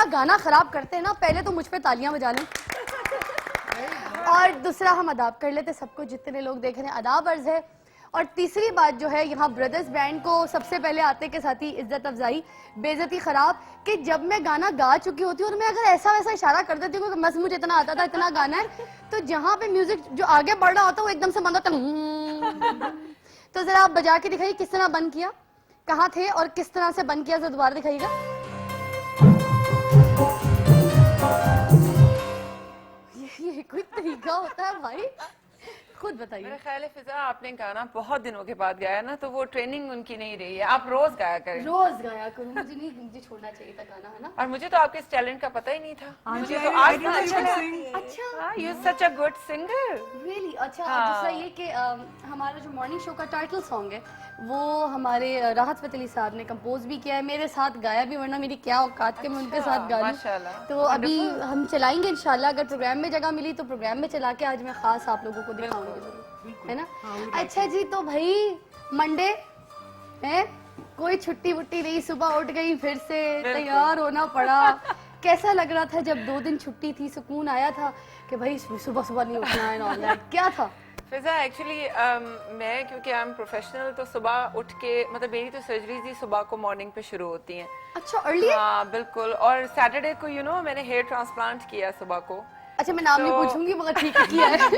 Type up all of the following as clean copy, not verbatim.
गाना खराब करते हैं ना, पहले तो मुझ पे तालियां बजा लें और दूसरा हम अदाब कर लेते सबको, जितने लोग देख रहे हैं अदाब अर्ज है। और तीसरी बात जो है, यहाँ ब्रदर्स बैंड को सबसे पहले आते के साथ ही इज्जत अफजाई, बेइज्जती खराब, कि जब मैं गाना गा चुकी होती हूँ और मैं अगर ऐसा वैसा इशारा कर देती हूँ कि बस मुझे इतना आता था, इतना गाना है, तो जहाँ पे म्यूजिक जो आगे बढ़ रहा होता है वो एकदम से बंद होता है। तो जरा आप बजा के दिखाइए किस तरह बंद किया, कहाँ थे और किस तरह से बंद किया, जरा दोबारा दिखाइएगा। ये कोई तरीका होता है भाई, खुद बताइए। मेरा ख्याल है फिजा आपने गाना बहुत दिनों के बाद गाया ना, तो वो ट्रेनिंग उनकी नहीं रही है, आप रोज गाया करें। रोज गाया करूं, मुझे छोड़ना चाहिए था गाना, है ना। और मुझे तो आपके इस टैलेंट का पता ही नहीं था, मुझे तो आज पता चला। अच्छा, you such a good singer really. अच्छा, दूसरा ये कि हमारा जो मॉर्निंग शो का टाइटल सॉन्ग है वो हमारे राहत फतेह अली साहब ने कंपोज भी किया है, मेरे साथ गाया भी, वरना मेरी क्या औकात के मैं उनके साथ गा लूं। तो अभी हम चलाएंगे इंशाल्लाह, अगर प्रोग्राम में जगह मिली तो प्रोग्राम में चला के आज मैं खास आप लोगों को दिखाऊंगी, है ना। अच्छा जी, तो भाई मंडे है, कोई छुट्टी वुट्टी नहीं, सुबह उठ गई, फिर से तैयार होना पड़ा। कैसा लग रहा था जब 2 दिन छुट्टी थी, सुकून आया था कि भाई सुबह सुबह नहीं उठना है, ऑल दैट क्या था? फिजा एक्चुअली मैं क्योंकि आई एम प्रोफेशनल, तो सुबह उठ के, मतलब मेरी तो सर्जरीज ही सुबह को मॉर्निंग पे शुरू होती हैं। अच्छा, अर्ली? हाँ बिल्कुल। और सैटरडे को मैंने हेयर ट्रांसप्लांट किया सुबह को। अच्छा, मैं नाम नहीं पूछूंगी मगर ठीक किया है।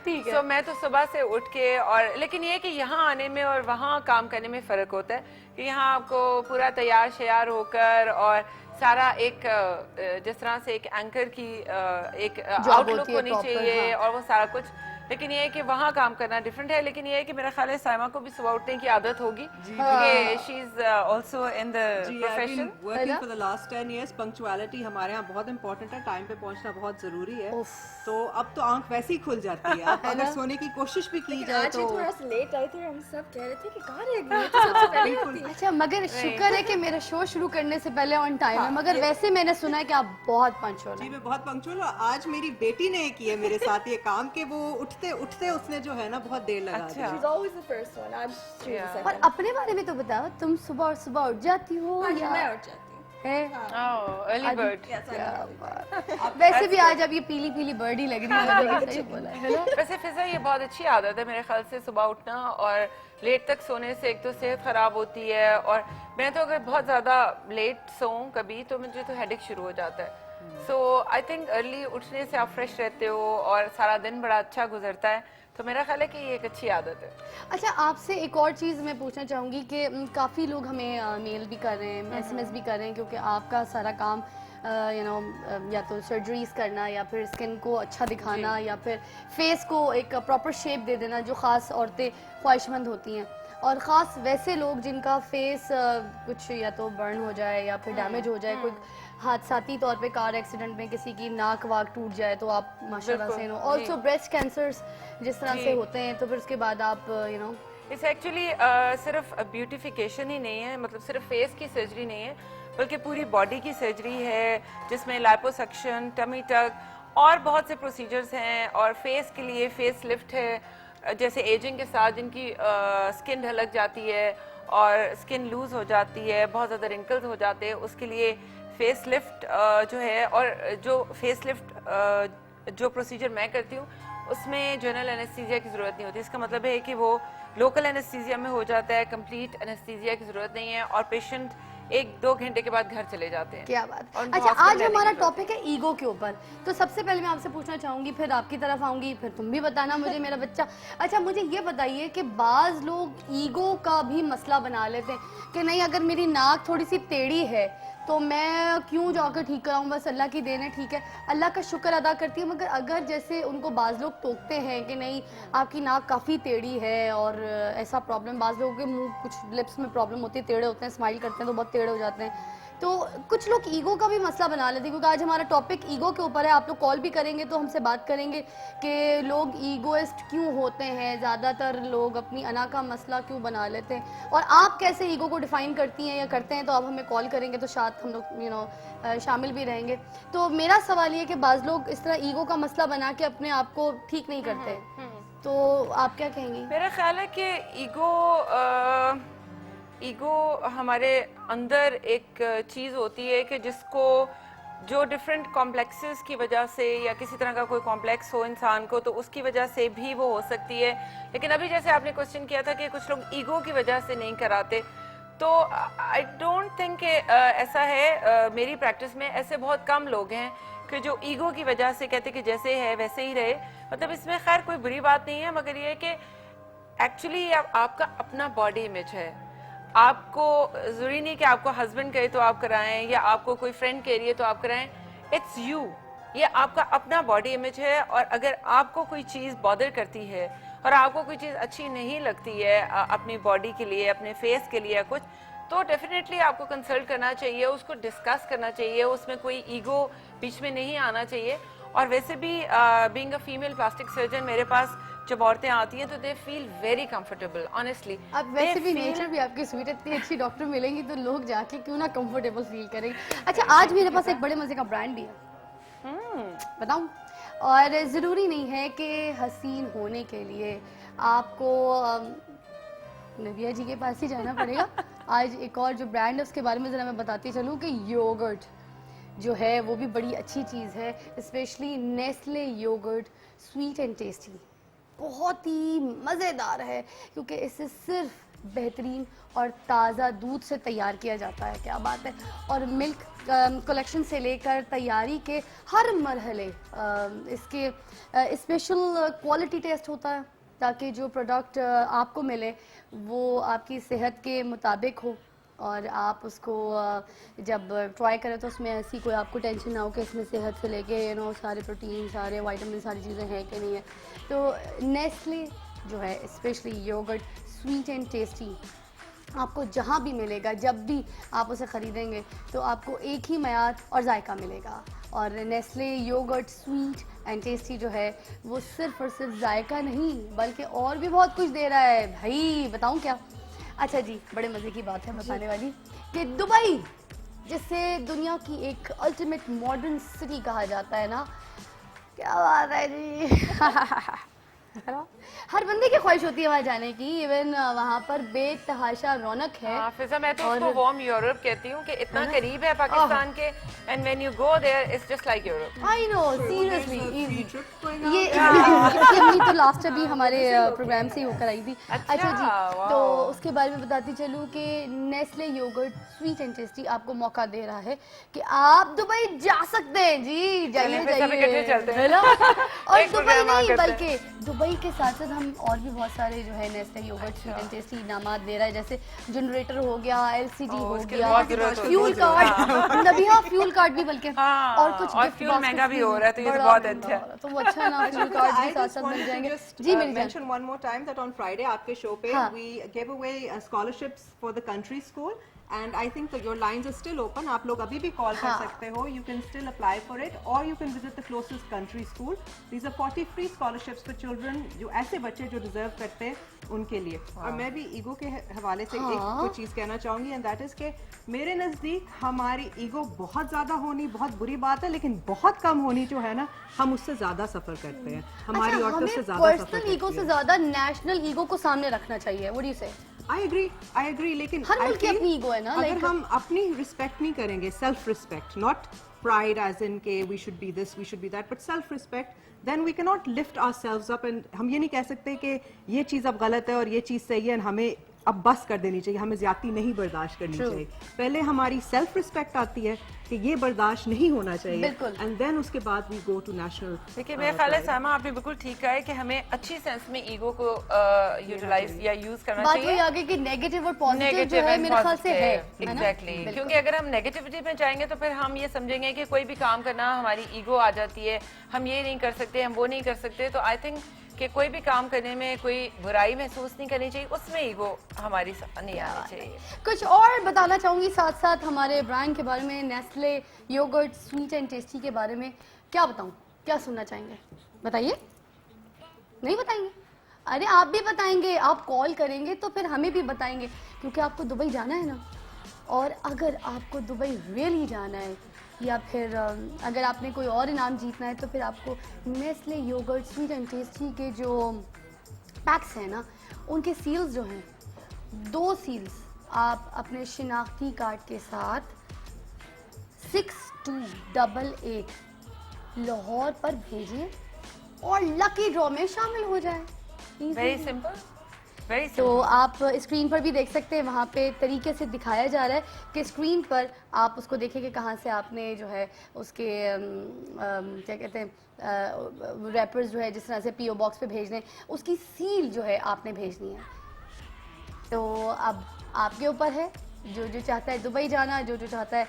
ठीक है। तो मैं तो सुबह से उठ के, और लेकिन ये कि यहाँ आने में और वहाँ काम करने में फ़र्क होता है कि यहाँ आपको पूरा तैयार श्यार होकर और सारा एक जिस तरह से एक एंकर की एक आउटलुक होनी चाहिए, और वो सारा कुछ, लेकिन ये है कि वहाँ काम करना डिफरेंट है। लेकिन ये है कि मेरा ख्याल है साइमा को भी सुबह उठने की आदत होगी, क्योंकि she is also in the profession working for the last 10 years. Punctuality हमारे यहाँ बहुत इंपॉर्टेंट है, टाइम पे पहुँचना बहुत जरूरी है। तो अब तो आंख वैसे ही खुल जाती है, अब अगर सोने की कोशिश भी की जाए तो। थोड़ा सा लेट आए थे, हम सब कह रहे थे कि कहाँ रह गई, तो सबसे पहले होती है। अच्छा, मगर शुक्र है कि मेरा शो शुरू करने से पहले ऑन टाइम है, मगर वैसे मैंने सुना है कि आप बहुत पंक्चुअल हैं। जी, मैं बहुत पंक्चुअल हूँ। आज मेरी बेटी ने की है मेरे साथ ये काम कि वो उठते उठते उसने जो है ना बहुत देर लगा दी। She's always the first one. I'm the second. और अपने बारे में तो बताओ, तुम सुबह उठ जाती हो या मैं उठ जाती हूँ। Early bird. वैसे भी आज अब ये पीली पीली बर्ड ही लग रही है, सही बोला है ना। वैसे फिजा ये बहुत अच्छी आदत है मेरे ख्याल से, सुबह उठना, और लेट तक सोने से एक तो सेहत खराब होती है, और मैं तो अगर बहुत ज्यादा लेट सोऊं कभी तो मुझे तो हेडेक शुरू हो जाता है। सो आई थिंक अर्ली उठने से आप फ्रेश रहते हो और सारा दिन बड़ा अच्छा गुजरता है, तो मेरा ख्याल है कि ये एक अच्छी आदत है। अच्छा, आपसे एक और चीज़ मैं पूछना चाहूँगी कि काफ़ी लोग हमें मेल भी कर रहे हैं, SMS भी कर रहे हैं, क्योंकि आपका सारा काम या तो सर्जरीज करना या फिर स्किन को अच्छा दिखाना या फिर फेस को एक प्रॉपर शेप दे देना, जो ख़ास औरतें ख्वाहिशमंद होती हैं, और ख़ास वैसे लोग जिनका फेस कुछ या तो बर्न हो जाए या फिर डैमेज हो जाए, कोई हादसाती तौर पे कार एक्सीडेंट में किसी की नाक वाक टूट जाए तो आप माशाल्लाह से ऑल्सो ब्रेस्ट कैंसर्स जिस तरह से होते हैं, तो फिर उसके बाद आप इट्स एक्चुअली सिर्फ ब्यूटिफिकेशन ही नहीं है, मतलब सिर्फ फेस की सर्जरी नहीं है, बल्कि पूरी बॉडी की सर्जरी है, जिसमें लाइपोसक्शन, टमी टक और बहुत से प्रोसीजर्स हैं। और फेस के लिए फेस लिफ्ट है, जैसे एजिंग के साथ जिनकी स्किन ढलक जाती है और स्किन लूज हो जाती है, बहुत ज़्यादा रिंकल्स हो जाते हैं, उसके लिए फेस लिफ्ट जो है, और जो फेस लिफ्ट जो प्रोसीजर मैं करती हूँ उसमें जनरल एनेस्थीसिया की ज़रूरत नहीं होती। इसका मतलब है कि वो लोकल एनेस्थीसिया में हो जाता है, कंप्लीट एनेस्थीसिया की ज़रूरत नहीं है, और पेशेंट 1-2 घंटे के बाद घर चले जाते हैं। क्या बात। अच्छा, आज हमारा टॉपिक है ईगो के ऊपर, तो सबसे पहले मैं आपसे पूछना चाहूंगी, फिर आपकी तरफ आऊंगी, फिर तुम भी बताना मुझे, मेरा बच्चा। अच्छा, मुझे ये बताइए कि बाज लोग ईगो का भी मसला बना लेते हैं कि नहीं, अगर मेरी नाक थोड़ी सी टेढ़ी है तो मैं क्यों जाकर ठीक कराऊं, बस अल्लाह की देन है, ठीक है, अल्लाह का शुक्र अदा करती हूँ। मगर अगर जैसे उनको बाज़ लोग टोकते हैं कि नहीं आपकी नाक काफ़ी टेढ़ी है, और ऐसा प्रॉब्लम, बाज़ लोगों के मुंह कुछ लिप्स में प्रॉब्लम होती है, टेढ़े होते हैं, स्माइल करते हैं तो बहुत टेढ़े हो जाते हैं, तो कुछ लोग ईगो का भी मसला बना लेते हैं। क्योंकि आज हमारा टॉपिक ईगो के ऊपर है, आप लोग कॉल भी करेंगे तो हमसे बात करेंगे कि लोग ईगोइस्ट क्यों होते हैं, ज़्यादातर लोग अपनी अना का मसला क्यों बना लेते हैं, और आप कैसे ईगो को डिफ़ाइन करती हैं या करते हैं, तो आप हमें कॉल करेंगे तो शायद हम लोग शामिल भी रहेंगे। तो मेरा सवाल ये कि बाज़ लोग इस तरह ईगो का मसला बना के अपने आप को ठीक नहीं करते, तो आप क्या कहेंगी? मेरा ख्याल है कि ईगो ईगो हमारे अंदर एक चीज़ होती है कि जिसको जो डिफरेंट कॉम्प्लेक्सेस की वजह से या किसी तरह का कोई कॉम्प्लेक्स हो इंसान को, तो उसकी वजह से भी वो हो सकती है। लेकिन अभी जैसे आपने क्वेश्चन किया था कि कुछ लोग ईगो की वजह से नहीं कराते, तो आई डोंट थिंक ऐसा है। मेरी प्रैक्टिस में ऐसे बहुत कम लोग हैं कि जो ईगो की वजह से कहते कि जैसे है वैसे ही रहे। मतलब इसमें खैर कोई बुरी बात नहीं है, मगर ये है कि एक्चुअली आपका अपना बॉडी इमेज है। आपको जरूरी नहीं कि आपको हस्बैंड कहे तो आप कराएं या आपको कोई फ्रेंड कह रही है तो आप कराएं। इट्स यू, ये आपका अपना बॉडी इमेज है। और अगर आपको कोई चीज़ बॉदर करती है और आपको कोई चीज़ अच्छी नहीं लगती है अपनी बॉडी के लिए, अपने फेस के लिए या कुछ, तो डेफिनेटली आपको कंसल्ट करना चाहिए, उसको डिस्कस करना चाहिए, उसमें कोई ईगो बीच में नहीं आना चाहिए। और वैसे भी being a female plastic surgeon, मेरे पास जब औरतें आती हैं तो they feel very comfortable honestly. अब वैसे भी नेचर भी आपकी स्वीट, इतनी अच्छी डॉक्टर मिलेंगी तो लोग जाके क्यों ना कंफर्टेबल फील करेंगे। अच्छा, आज मेरे पास एक बड़े मजे का ब्रांड भी है, बताऊं? और ज़रूरी नहीं है कि हसीन होने के लिए आपको नबिया जी के पास ही जाना पड़ेगा। आज एक और जो ब्रांड है उसके बारे में ज़रा मैं बताती चलूँ कि योगर्ट जो है वो भी बड़ी अच्छी चीज़ है, specially Nestle yogurt sweet and tasty, बहुत ही मज़ेदार है क्योंकि इसे सिर्फ बेहतरीन और ताज़ा दूध से तैयार किया जाता है। क्या बात है। और मिल्क कलेक्शन से लेकर तैयारी के हर मरहले इसके स्पेशल क्वालिटी टेस्ट होता है ताकि जो प्रोडक्ट आपको मिले वो आपकी सेहत के मुताबिक हो और आप उसको जब ट्राई करें तो उसमें ऐसी कोई आपको टेंशन ना हो कि इसमें सेहत से लेके सारे प्रोटीन, सारे विटामिन, सारी चीज़ें हैं कि नहीं है। तो नेस्ले जो है specially yogurt sweet and tasty आपको जहाँ भी मिलेगा, जब भी आप उसे ख़रीदेंगे तो आपको एक ही मयार और जायका मिलेगा। और Nestle yogurt sweet and tasty जो है वो सिर्फ और सिर्फ जायका नहीं बल्कि और भी बहुत कुछ दे रहा है। भाई बताऊँ क्या? अच्छा जी, बड़े मज़े की बात है बताने वाली कि दुबई, जिसे दुनिया की एक अल्टीमेट मॉडर्न सिटी कहा जाता है ना, क्या बात है जी। हर बंदे की ख्वाहिश होती है वहाँ जाने की, इवन वहाँ पर बेतहाशा रौनक है। फिजा, मैं तो उसको वार्म यूरोप कहती हूँ कि इतना करीब है पाकिस्तान के, and when you go there it's just like Europe. I know, seriously ये हमने तो लास्ट अभी हमारे प्रोग्राम से ही होकर आई थी। अच्छा जी, तो उसके बारे में बताती चलूँ कि Nestle yogurt sweet and tasty आपको मौका दे रहा है कि आप दुबई जा सकते हैं जी, जाइए जाइए। और दुबई नहीं बल्कि दुबई के साथ साथ हम और भी बहुत सारे जो है Nestle yogurt sweet and tasty इनामात दे रहा है, जैसे जनरेटर हो गया, एलसीडी हो गया, फ्यूल कार्ड, नबिया फ्यूल कार्ड भी बल्कि, और कुछ और फ्यूल महंगा भी हो रहा है तो ये तो बहुत अच्छा है। तो वो अच्छा ना फ्यूल कार्ड भी साथ साथ मिल जाएंगे। जी मेरी जान, mention one more time that on Friday आपके शो पे we gave away scholarships for the country school and I think that your lines are still open. आप लोग अभी भी कॉल कर सकते हो. You can still apply for it or you can visit the closest country school. These are 40 free scholarships for children, जो ऐसे बच्चे जो डिजर्व करते हैं उनके लिए. और मैं भी ईगो के हवाले से एक कोई चीज़ कहना चाहूँगी and that is कि मेरे नज़दीक हमारी ईगो बहुत ज़्यादा होनी बहुत बुरी बात है, लेकिन बहुत कम होनी जो है ना, हम उससे ज़्यादा सफ़र करते हैं. हमारी औरतों से ज़्यादा सफ़र करते हैं. पर्सनल ईगो से ज़्यादा नेशनल ईगो को सामने रखना चाहिए. व्हाट डू यू से? I agree, लेकिन हर मुल्क की अपनी ईगो है ना. अगर हम अपनी रिस्पेक्ट नहीं करेंगे, self respect, not pride as in के we should be this, we should be that, but self respect, then we cannot lift ourselves up and हम ये नहीं कह सकते कि ये चीज़ अब गलत है और ये चीज़ सही है, हमें अब बस कर देनी चाहिए, हमें ज्यादती नहीं बर्दाश्त करनी चाहिए. पहले हमारी सेल्फ रिस्पेक्ट आती है कि ये बर्दाश्त नहीं होना चाहिए, एंड देन उसके बाद वी गो टू नेशनल. देखिए मेरे ख्याल है सामा आपने बिल्कुल ठीक कहा है कि हमें अच्छी सेंस में ईगो को यूटिलाइज या यूज करना चाहिए. बात वही आगे कि नेगेटिव और पॉजिटिव जो है मेरे ख्याल से है. एग्जैक्टली, क्योंकि अगर हम नेगेटिविटी में जाएंगे तो फिर हम ये समझेंगे कि कोई भी काम करना हमारी ईगो आ जाती है, हम ये नहीं कर सकते, हम वो नहीं कर सकते. तो आई थिंक कि कोई भी काम करने में कोई बुराई महसूस नहीं करनी चाहिए, उसमें ईगो हमारी नहीं आनी चाहिए. कुछ और बताना चाहूँगी साथ साथ हमारे ब्रांड के बारे में, Nestle yogurt sweet and tasty के बारे में. क्या बताऊँ, क्या सुनना चाहेंगे? बताइए. नहीं बताएंगे? अरे आप भी बताएंगे, आप कॉल करेंगे तो फिर हमें भी बताएंगे, क्योंकि आपको दुबई जाना है ना. और अगर आपको दुबई रियली जाना है या फिर अगर आपने कोई और इनाम जीतना है तो फिर आपको Nestle yogurt sweet and tasty के जो पैक्स हैं ना, उनके सील्स जो हैं, 2 सील्स आप अपने शिनाख्ती कार्ड के साथ 6288 लाहौर पर भेजिए और लकी ड्रॉ में शामिल हो जाए। वेरी सिंपल, वेरी तो सिंपल। आप स्क्रीन पर भी देख सकते हैं, वहाँ पे तरीके से दिखाया जा रहा है कि स्क्रीन पर आप उसको देखें कि कहाँ से आपने जो है उसके क्या कहते हैं रैपर्स जो है जिस तरह से पीओ बॉक्स पे भेजने, उसकी सील जो है आपने भेजनी है। तो अब आपके ऊपर है, जो जो चाहता है दुबई जाना, जो जो चाहता है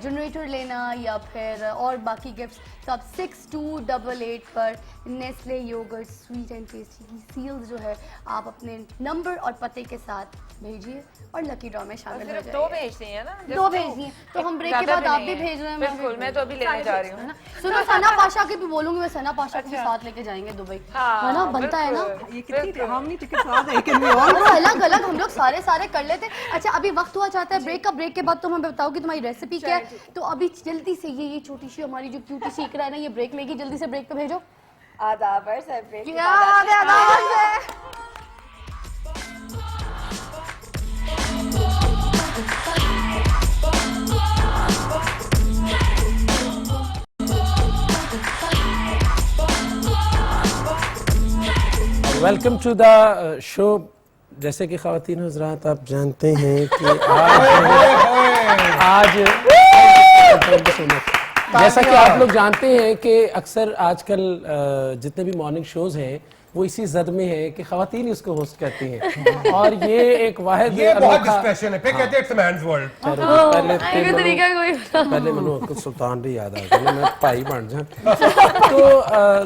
जनरेटर लेना या फिर और बाकी गिफ्ट्स, तो आप 6288 पर Nestle yogurt sweet and tasty की सील्स जो है आप अपने नंबर और पते के साथ भेजिए और लकी ड्रॉ में शामिल हो सिर्फ जाइए। 2 भेजनी है ना? Just 2 भेजनी है, तो हम ब्रेक के ज़्यादा बाद आप नहीं भी है। भेज रहे हैं, मैं भी बिल्कुल, मैं तो अभी लेने जा रही हूँ। सुनो सना पाशा के भी बोलूंगी, मैं सना पाशा को भी साथ लेके जाएंगे दुबई, हाँ, है ना? बनता है ना? बिल्कुल, ये कितनी बिल्कुल। how many tickets are there? Can we all तो अलग अलग हम लोग सारे कर लेते हैं। अच्छा अभी वक्त हुआ चाहता है ब्रेक का, ब्रेक के बाद तुम हमें बताओ कि तुम्हारी रेसिपी क्या है। तो अभी जल्दी से ये छोटी सी हमारी जो क्यूटी सी इकरा है ना, ये ब्रेक लेगी, जल्दी से ब्रेक पे भेजो। आदाब अर्ज़ है ब्रेक के क्या बाद बात है, आदाब है। Welcome to the show. जैसे कि ख़वातीन हज़रात आप जानते हैं कि आज जैसा कि आप लोग जानते हैं कि अक्सर आजकल जितने भी मॉर्निंग शोज हैं वो इसी जद में है कि ख़वातीन उसको होस्ट करती हैं और ये एक वाहिद ये बहुत अनोखा- डिस्कशन है, फिर कहते हैं इट्स मैन्स वर्ल्ड। पहले मनु को सुल्तान भी याद आ गया, मैं भाई बन जा। तो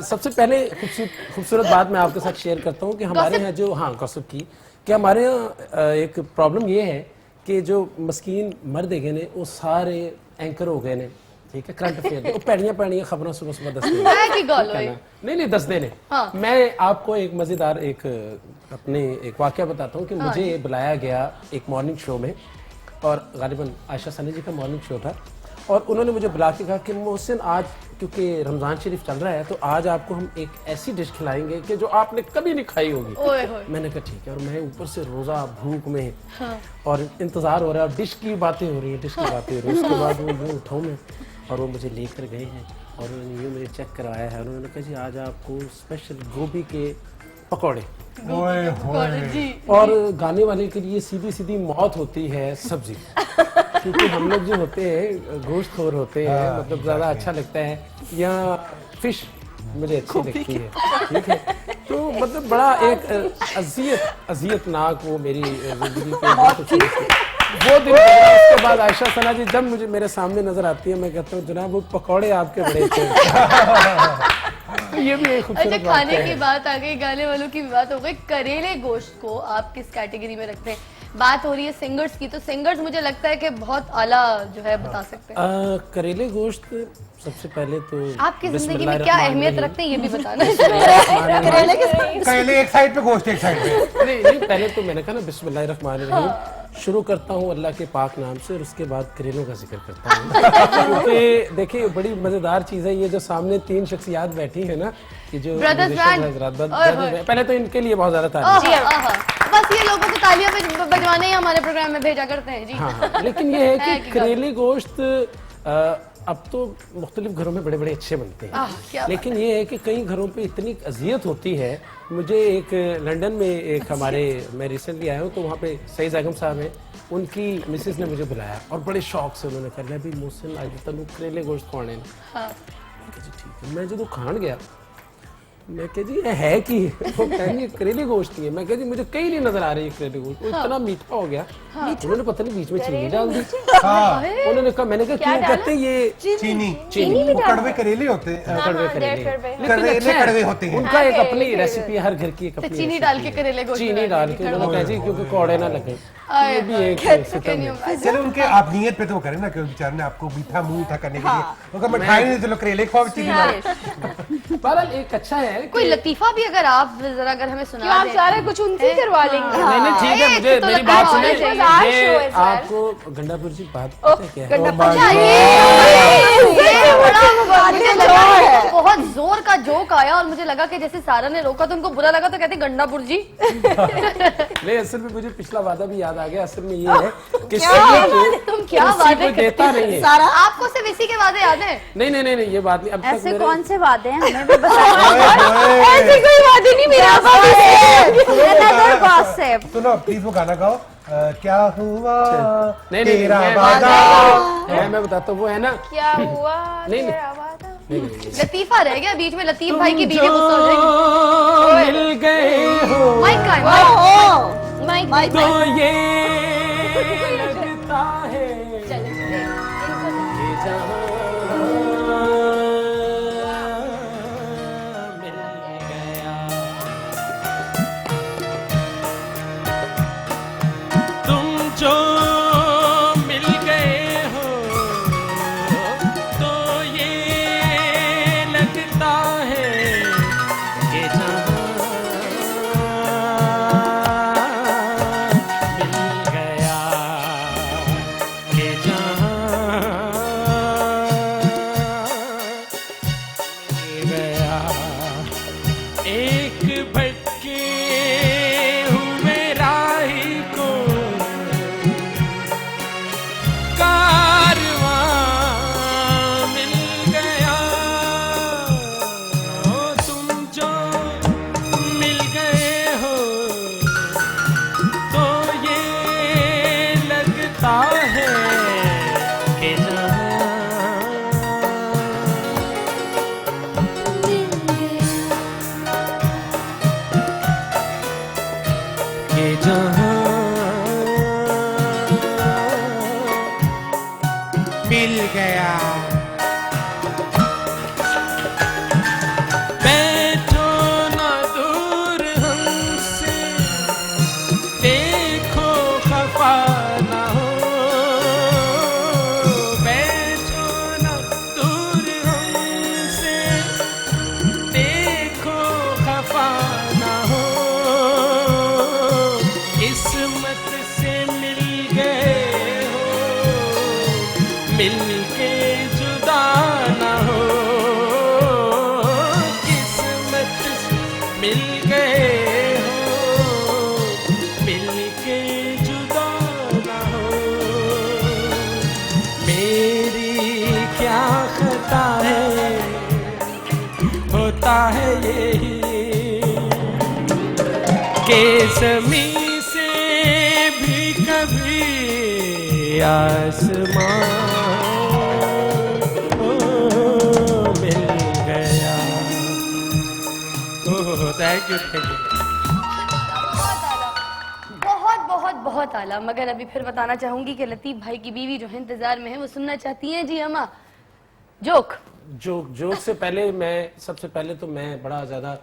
सबसे पहले खूबसूरत बात मैं आपके साथ शेयर करता हूँ कि हमारे यहाँ जो गॉसिप की कि हमारे यहाँ एक प्रॉब्लम ये है कि जो मस्कीन मर्द है ने वो सारे एंकर हो गए ने, ठीक है, करंट अफेयर पैड़ियां खबरों सुबह सुबह दसते नहीं दसते ने। मैं आपको एक मजेदार एक वाकया बताता हूँ कि मुझे बुलाया गया एक मॉर्निंग शो में और गालिबन आयशा सनी जी का मॉर्निंग शो था और उन्होंने मुझे बुला के कहा कि मोहसिन आज क्योंकि रमज़ान शरीफ चल रहा है तो आज आपको हम एक ऐसी डिश खिलाएंगे कि जो आपने कभी नहीं खाई होगी। मैंने कहा ठीक है, और मैं ऊपर से रोज़ा भूख में और इंतज़ार हो रहा है और डिश की बातें हो रही है उसके बाद वो यूँ उठाऊँ मैं और वो मुझे लेकर गए हैं और उन्होंने यूँ मुझे चेक करवाया है और उन्होंने कहा जी आज आपको स्पेशल गोभी के पकौड़े और गाने वाले के लिए सीधी सीधी मौत होती है सब्जी क्योंकि हम लोग जो होते हैं गोश्त खोर होते हैं, मतलब ज़्यादा अच्छा लगता है या फिश मुझे अच्छी लगती है, ठीक है। तो मतलब बड़ा एक अजियतनाक वो मेरी जिंदगी के वो दिन गुजरा। उसके बाद आयशा सना जी जब मुझे मेरे सामने नजर आती है मैं कहता हूँ जनाब वो पकौड़े आपके बड़े थे। ये भी एक खूबसूरत अच्छा खाने की बात आ गई, गाने वालों की भी बात हो गई, करेले गोश्त को आप किस कैटेगरी में रखते हैं? बात हो रही है सिंगर्स की, तो सिंगर्स मुझे लगता है कि बहुत आला जो है बता सकते हैं। करेले गोश्त सबसे पहले तो आपकी जिंदगी में क्या अहमियत रखते हैं ये भी बताना। करेले एक साइड पे, गोश्त एक साइड पे। नहीं पहले तो मैंने कहा ना बिस्मिल्लाहिर्रहमानिर्रहीम, शुरू करता हूँ अल्लाह के पाक नाम से और उसके बाद करेलों का जिक्र करता हूँ क्योंकि देखिए बड़ी मजेदार चीज है ये जो सामने 3 शख्सियात बैठी है ना, कि जो पहले तो इनके लिए बहुत ज्यादा तारीफ। बस ये लोगों को तालियां बजवाने ही हमारे प्रोग्राम में भेजा करते हैं जी। हाँ, लेकिन ये है कि करेले गोश्त अब तो मुख्तलिफ घरों में बड़े बड़े अच्छे बनते हैं, लेकिन ये है कि कई घरों पे इतनी अजियत होती है। मुझे एक लंदन में एक मैं रिसेंटली आया हूँ तो वहाँ पे सईद आगम साहब हैं, उनकी मिसेस ने मुझे बुलाया और बड़े शौक से उन्होंने कहा भी मोहसिन आज तनु करेले गोश्त खाने जी ठीक है। मैं जो खान गया मैं कह जी ये है कि वो कहेंगे करेले गोश्त की है। मैं कह जी मुझे कहीं नहीं नजर आ रही है करेले गोश्त, वो इतना मीठा हो गया। उन्होंने पता नहीं बीच में चीनी डाल दी। उन्होंने कहा, मैंने कहा क्यों? कहते ये चीनी वो कड़वे करेले होते हैं, कड़वे करेले कड़वे होते हैं। उनका एक अपनी रेसिपी, हर घर की एक अपनी चीनी डाल के करेले गोश्त, चीनी डाल के उन्होंने कहा जी क्योंकि कौड़े ना लगे। ये भी एक सिस्टम है। चलो उनके आप नियत पे तो करें ना, क्योंकि बेचारे ने आपको मीठा मुंह मीठा करने के लिए वो कहा मिठाई नहीं, चलो करेले खाओ चीनी डाल। बहरहाल एक अच्छा है है कोई कि लतीफा भी अगर आप जरा अगर हमें सुना क्यों आप दें। सारा कुछ उनसे ही करवा लेंगे? नहीं नहीं ठीक है, ए, मुझे तो मेरी लतीफा बात होना सुनिए। चाहिए। आज show मैं है, सर। आपको गंडापुर जी बात पता है क्या है? गंडापुर Oh my अच्छा, God. ये बड़ा मुझे लगा कि बहुत जोर का जोक आया और मुझे लगा कि जैसे सारा ने रोका तो उनको बुरा लगा तो कहते गंडापुर जी। नहीं, असल में मुझे पिछला वादा भी याद आ गया। असल में ये है कि तुम क्या किसी वादे को देता नहीं है। सारा आपको सिर्फ इसी के वादे याद है? नहीं नहीं नहीं नहीं, ये बात नहीं। अब तक ऐसे मेरे कौन से वादे हैं हमें भी बताओ। ऐसे कोई वादे नहीं मेरा Another gossip. सुनो प्लीज वो गाना गाओ क्या हुआ नहीं नहीं तेरा मैं- वादा मैं बताता हूँ वो है ना। क्या हुआ नहीं, नहीं। तेरा वादा? नहीं, नहीं, लतीफा रह गया बीच में, लतीफ भाई की बीवी गुस्सा हो जाएगी। जो मिल गए हो माइक का है, माइक। माइक माइक तो ये लगता है कि जहाँ मिल गया तुम जो मिल गए हो तो ये लगता है कि जहाँ मिल गया कि जहाँ मिल गया एक भटके हुए राही को कारवां मिल गया ओ तुम जो मिल गए हो तो ये लगता है कि जहाँ मिल गया बैठो ना दूर हमसे देखो खफा ना हो बैठो ना दूर हमसे देखो खफा ना हो किस्मत से मिल गए हो मिलके जुदा ना हो किस्मत से मिल गए हो मिलके जुदा ना हो मेरी क्या खता है होता है यही के ज़मीं से भी कभी आसमां मिल गया। थैंक यू बहुत बहुत बहुत आला। मगर अभी फिर बताना चाहूंगी कि लतीफ भाई की बीवी जो है इंतजार में है, वो सुनना चाहती हैं जी अम्मा जोक। जोक से पहले मैं सबसे पहले तो मैं बड़ा ज्यादा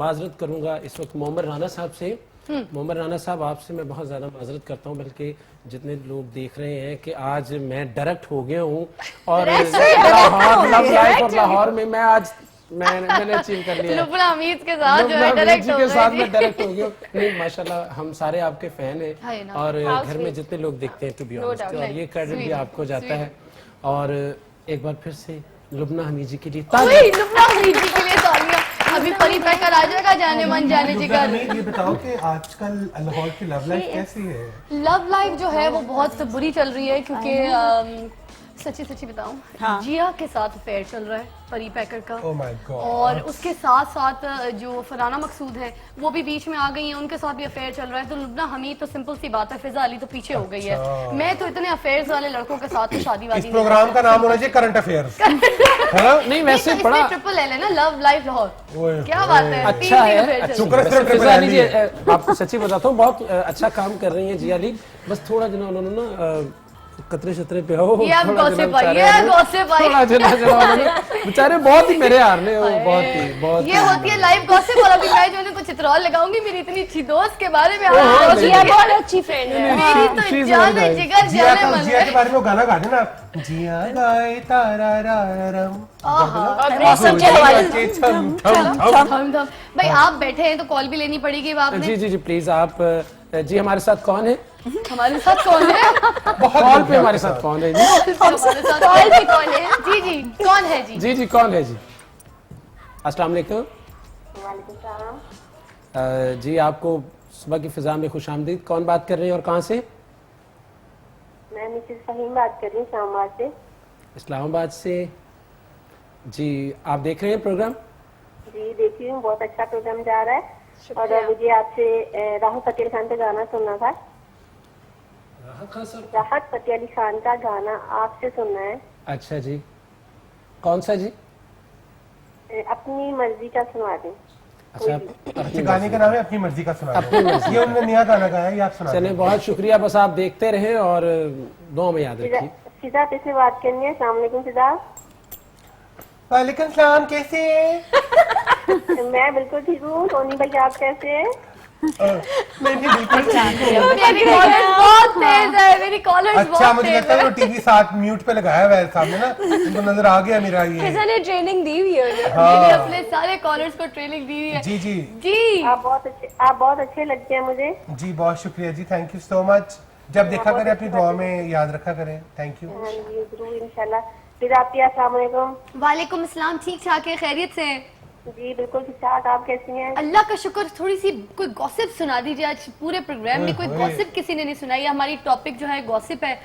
माजरत करूंगा इस वक्त मोहम्मद राना साहब से। मोहम्मद राना साहब आपसे मैं बहुत ज्यादा माजरत करता हूं, बल्कि जितने लोग देख रहे हैं कि आज मैं डायरेक्ट हो गया हूं और लाहौर लव लाइफ और लाहौर में मैं आज मैंने अचीव कर लिया है। लुबना हमीद के साथ जो है लुबना डायरेक्ट जी हो के साथ गए मैं जी। डायरेक्ट हो गया हूं। नहीं माशाल्लाह हम सारे आपके फैन हाय हैं ना। और How घर में sweet. जितने लोग देखते हैं to be No honest doubt, और नहीं, ये क्रेडिट भी sweet, आपको जाता sweet. है। और एक बार फिर से लुबना हमीद जी के लिए ओए, लुबना हमीद जी के लिए तालियां। अभी परी पैकर आ जाएगा जाने मन जाने जिगर। हमें ये बताओ कि आजकल लाहौर की लव लाइफ कैसी है लव लाइफ जो है वो बहुत बुरी चल रही है क्योंकि सच्ची सच्ची बताऊं, जिया के साथ अफेयर चल रहा है परी पैकर का। Oh my God. और उसके साथ साथ जो फराना मकसूद है वो भी बीच में आ गई है, उनके साथ भी अफेयर चल रहा है। तो लुबना हमीद तो सिंपल सी बात है, फिजा अली तो पीछे हो गई है। मैं तो इतने अफेयर्स वाले लड़कों के साथ तो शादी इस वादी प्रोग्राम का नाम होना चाहिए करंट अफेयर्स है ना नहीं वैसे बड़ा ट्रिपल एल है ना, लव लाइफ लाहौर। ओए, क्या बात है, अच्छा तीन है। affair चल रहे हैं। शुक्र है वैसे सिर्फ ट्रिपल फिजा अली एल जी, ही है। आपको सच्ची बताता हूँ बहुत अच्छा काम कर रही हैं जिया अली। बस थोड़ा जो ना उन्होंने ना कतरे शतरे पे हो ये आप थोड़ा gossip जना आई, बेचारे ये ने- gossip आई। थोड़ा जना उन्होंने बेचारे बहुत ही मेरे हारने हो बहुत ये होती है लाइव गॉसिप और अभी मैं जो है ना कुछ चित्रौल लगाऊंगी मेरी इतनी अच्छी दोस्त के बारे में हाँ, जिया बहुत अच्छी फ्रेंड है। मेरी तो she's जान very है nice. जिगर जिया जाने मन जिया है के बारे में वो गाना गा देना जिया गाए तारारारम मौसम के हवाले से छम छम छम थम थम भाई आप बैठे हैं तो कॉल भी लेनी पड़ेगी अब आपने जी जी जी प्लीज आप जी हमारे साथ कौन है हमारे साथ कौन है कॉल पे हमारे साथ कौन है जी हमारे साथ कॉल पे कौन है जी जी कौन है जी जी जी कौन है जी अस्सलाम वालेकुम जी आपको सुबह की फिजा में खुश आमदीद कौन बात कर रहे हैं और कहाँ से मैं मिसेस फहीम बात कर रही हूँ इस्लामाबाद से। इस्लामाबाद से जी आप देख रहे हैं प्रोग्राम जी देख रही हूँ, बहुत अच्छा प्रोग्राम जा रहा है और मुझे आपसे राहत फतेह अली खान का गाना सुनना था। राहत फतेह अली खान का गाना आपसे सुनना है। अच्छा जी कौन सा जी अपनी मर्जी का सुना दें। अच्छा अच्छा गाने का नाम है अपनी मर्जी का सुना दो। ये उन्होंने नया गाना गाया है, ये आप सुना चले दो। बहुत शुक्रिया बस आप देखते रहें और दुआ में याद रखिए सीधा से बात करनी है। अस्सलाम वालेकुम सीधा। वालेकुम सलाम, कैसे हैं? मैं बिल्कुल ठीक हूँ। टोनी भाई आप कैसे हैं? मैं भी बिल्कुल ठीक हूँ। मेरी कॉलर्स बहुत तेज है मेरी कॉलर्स अच्छा बहुत मुझे तेज लगता है है वो टीवी साथ म्यूट पे लगाया हुआ है सामने ना, उनको नजर आ गया मेरा ये। किसी ने ट्रेनिंग दी हुई है उन्हें। मैंने अपने सारे कॉलर्स को ट्रेनिंग दी हुई है जी जी जी आप बहुत अच्छे लगते हैं मुझे। जी बहुत शुक्रिया जी, थैंक यू सो मच। जब देखा करें अपनी दुआ में याद रखा करें। Thank you. हाँ जी जरूर इंशाल्लाह। फिर आप अस्सलाम वालेकुम। वालेकुम अस्सलाम ठीक ठाक है खैरियत से हैं जी बिल्कुल ठीक ठाक। आप कैसी हैं? अल्लाह का शुक्र थोड़ी सी कोई गॉसिप सुना दीजिए आज पूरे प्रोग्राम में कोई ओए। गॉसिप किसी ने नहीं सुनाई हमारी टॉपिक जो है गॉसिप है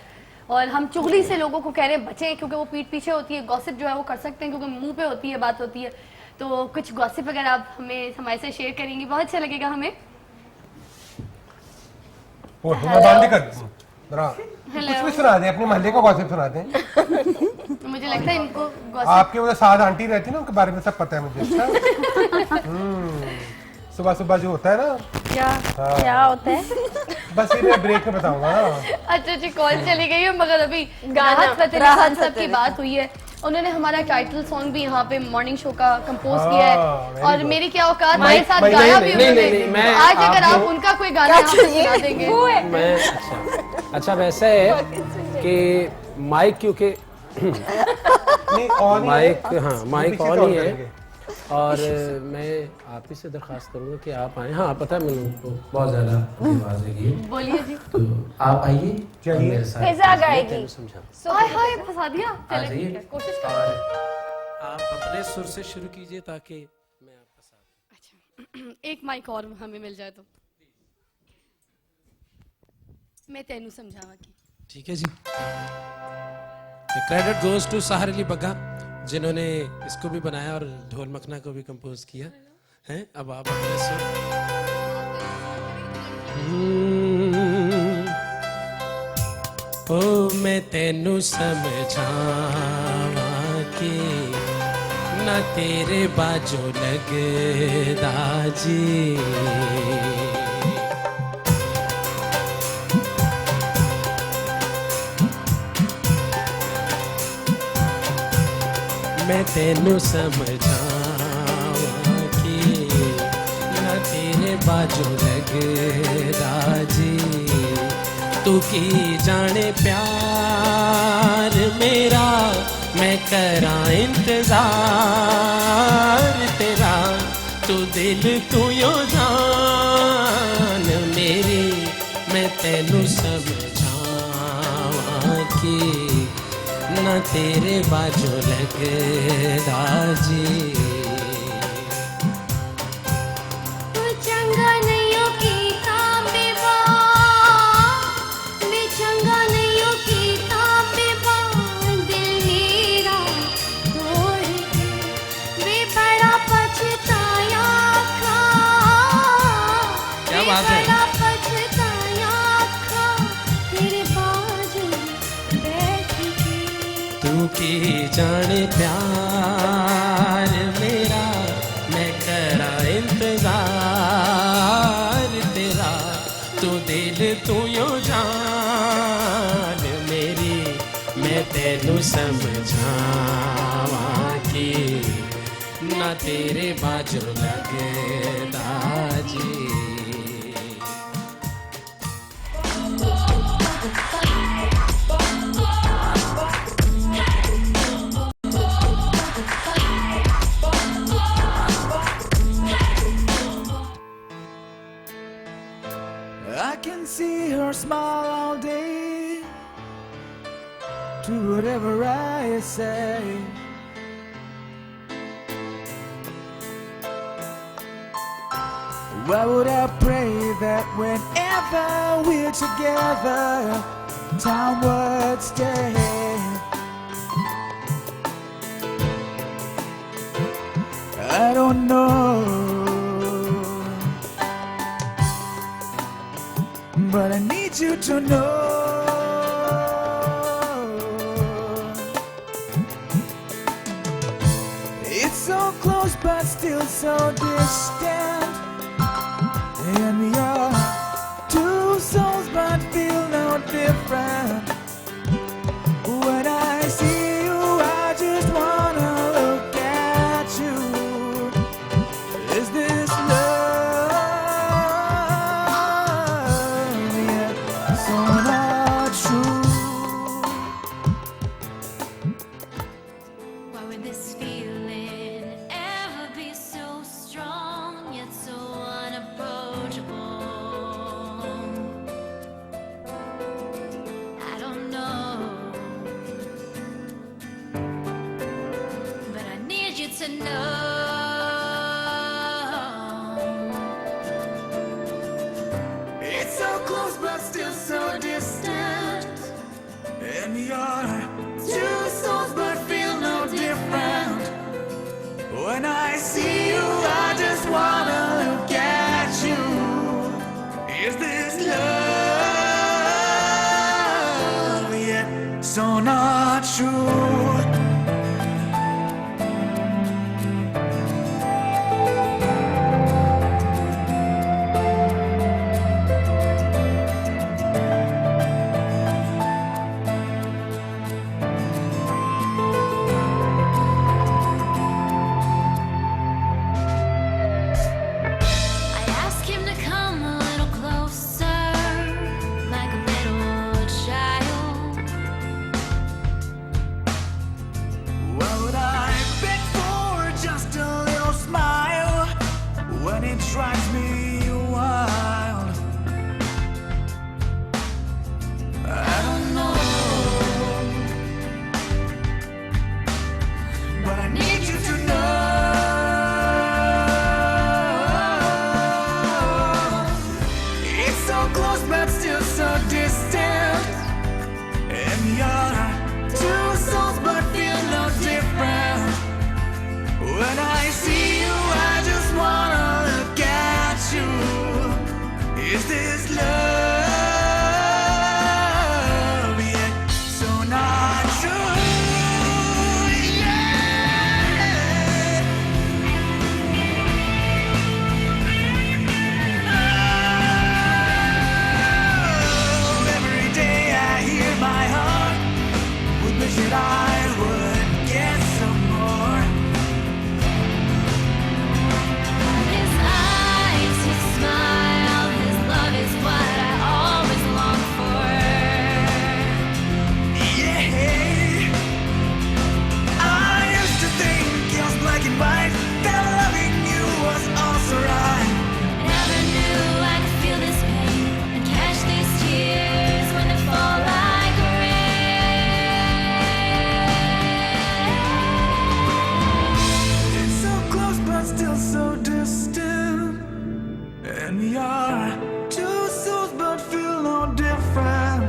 और हम चुगली से लोगों को कह रहे हैं बचें क्योंकि वो पीठ पीछे होती है गॉसिप जो है वो कर सकते हैं क्योंकि मुंह पे होती है बात होती है तो कुछ गॉसिप अगर आप हमारे से शेयर करेंगी बहुत अच्छा लगेगा हमें वो मैं बांध कर दूं। जरा कुछ भी सुना दे, अपने मोहल्ले को गॉसिप सुना दें। तो मुझे लगता है इनको गॉसिप आपके वो साथ आंटी रहती है ना, उनके बारे में सब पता है मुझे। अच्छा सुबह सुबह जो होता है ना, क्या होता है? बस ये मैं ब्रेक में बताऊंगा ना। अच्छा जी कॉल चली गई है मगर अभी गाना, राहत फतेह अली राहत खान साहब फतेह की अली बात हुई है उन्होंने हमारा टाइटल सॉन्ग भी यहाँ पे मॉर्निंग शो का कंपोज हाँ, किया very है और good. मेरी क्या औकात मेरे साथ नहीं, गाया नहीं, भी नहीं, उन्होंने नहीं, मैं आज अगर आप आपको- उनका कोई गाना यहाँ पे सुना देंगे मैं अच्छा वैसा है कि माइक क्योंकि नहीं ऑन ही है। माइक हाँ माइक पीछे ऑन से ही on है करेंगे। और मैं आप ही से दरख्वास्त करूंगा कि आप आए हाँ पता है मैंने उनको बहुत ज्यादा आवाज लगी है बोलिए जी तो आप आइए चलिए। और मेरे साथ फिजा गाएगी। मैं समझा हाय हाय फंसा दिया आ चले ठीक है जाइए कोशिश और करो आप अपने सुर से शुरू कीजिए ताकि मैं आपका साथ अच्छा एक माइक और हमें मिल जाए तो मैं तेनू समझावा की ठीक है जी credit goes to Sahar Ali Bagga जिन्होंने इसको भी बनाया और ढोल मखना को भी कंपोज किया है अब आप अपने सुर ओ मैं तेनू समझावा कि ना तेरे बाजो लगदा जी मैं तेनू समझावा कि ना तेरे बाजू लगदा जी तू की जाने प्यार मेरा मैं करा इंतजार तेरा तू दिल तू यो जान मेरी मैं तेनू समझावा कि ना तेरे बाजू लगदा जी चंगा नैयो की तांबेवा मैं चंगा नैयो की तांबेवा दिल मेरा तोड़ के वे बड़ा पछताया था क्या बात है? बड़ा पछताया था तेरे बाजू बैठ के तू की जाने प्यार मेरा मैं करा इंतजार तेरा तू दिल तू यो जान मेरी तेनू समझावा कि ना तेरे बाजू लगदा जी I can see her smile all day, do whatever I say. Why would I pray that whenever we're together, time would stay? I don't know, but I need you to know. It's so close but still so distant, and we are two souls but feel no different. When I see you, I just wanna look at you. Is this love? Yet so not true. Why would this feeling ever be so strong yet so unapproachable? I don't know, but I need you to know. It's so close but still so distant, and we are two souls but feel no different. When I see you, I just wanna look at you. Is this love? Yet so not true. I ask him to come a little closer, like a little child. What would I beg for? Just a little smile when it drives me wild. I don't know, but I need you to know. It's so close but still so distant, and we are two souls but feel no different. When I see you, I just wanna look at you. Is this love? Yet so not true. Yeah. Oh, every day I hear my heart would wish that I would get some more. His eyes, his smile, his love is what I always long for. Yeah, I used to think it was black and white, that loving you was also right. Never knew I could feel this pain and catch these tears when they fall like rain. It's so close but still so distant, and we are two souls but feel no different.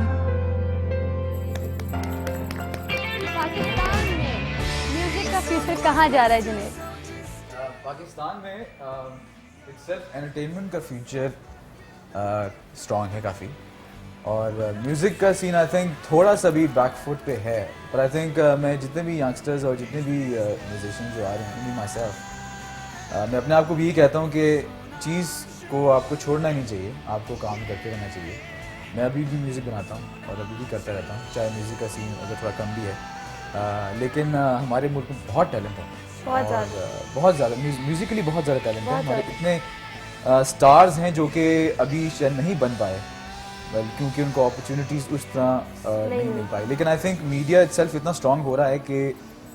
Pakistan में music का future कहाँ जा रहा है जुनैद? पाकिस्तान में सिर्फ entertainment का future strong है काफ़ी, और म्यूज़िक का सीन आई थिंक थोड़ा सा भी बैकफुट पे है, पर आई थिंक मैं जितने भी यंगस्टर्स और जितने भी म्यूजिशियन जो आ रहे हैं, माई सेल्फ, मैं अपने आप को भी यही कहता हूँ कि चीज़ को आपको छोड़ना नहीं चाहिए, आपको काम करते रहना चाहिए। मैं अभी भी म्यूज़िक बनाता हूँ और अभी भी करता रहता हूँ, चाहे म्यूज़िक का सीन अगर थोड़ा कम भी है, लेकिन हमारे मुल्क में बहुत टैलेंट है, बहुत ज़्यादा म्यूज़िकली बहुत ज़्यादा टैलेंट है। हमारे इतने स्टार्स हैं जो कि अभी शायद नहीं बन पाए, क्योंकि उनको अपॉर्चुनिटीज़ उस तरह नहीं मिल पाई। लेकिन आई थिंक मीडिया इटसेल्फ इतना स्ट्रांग हो रहा है कि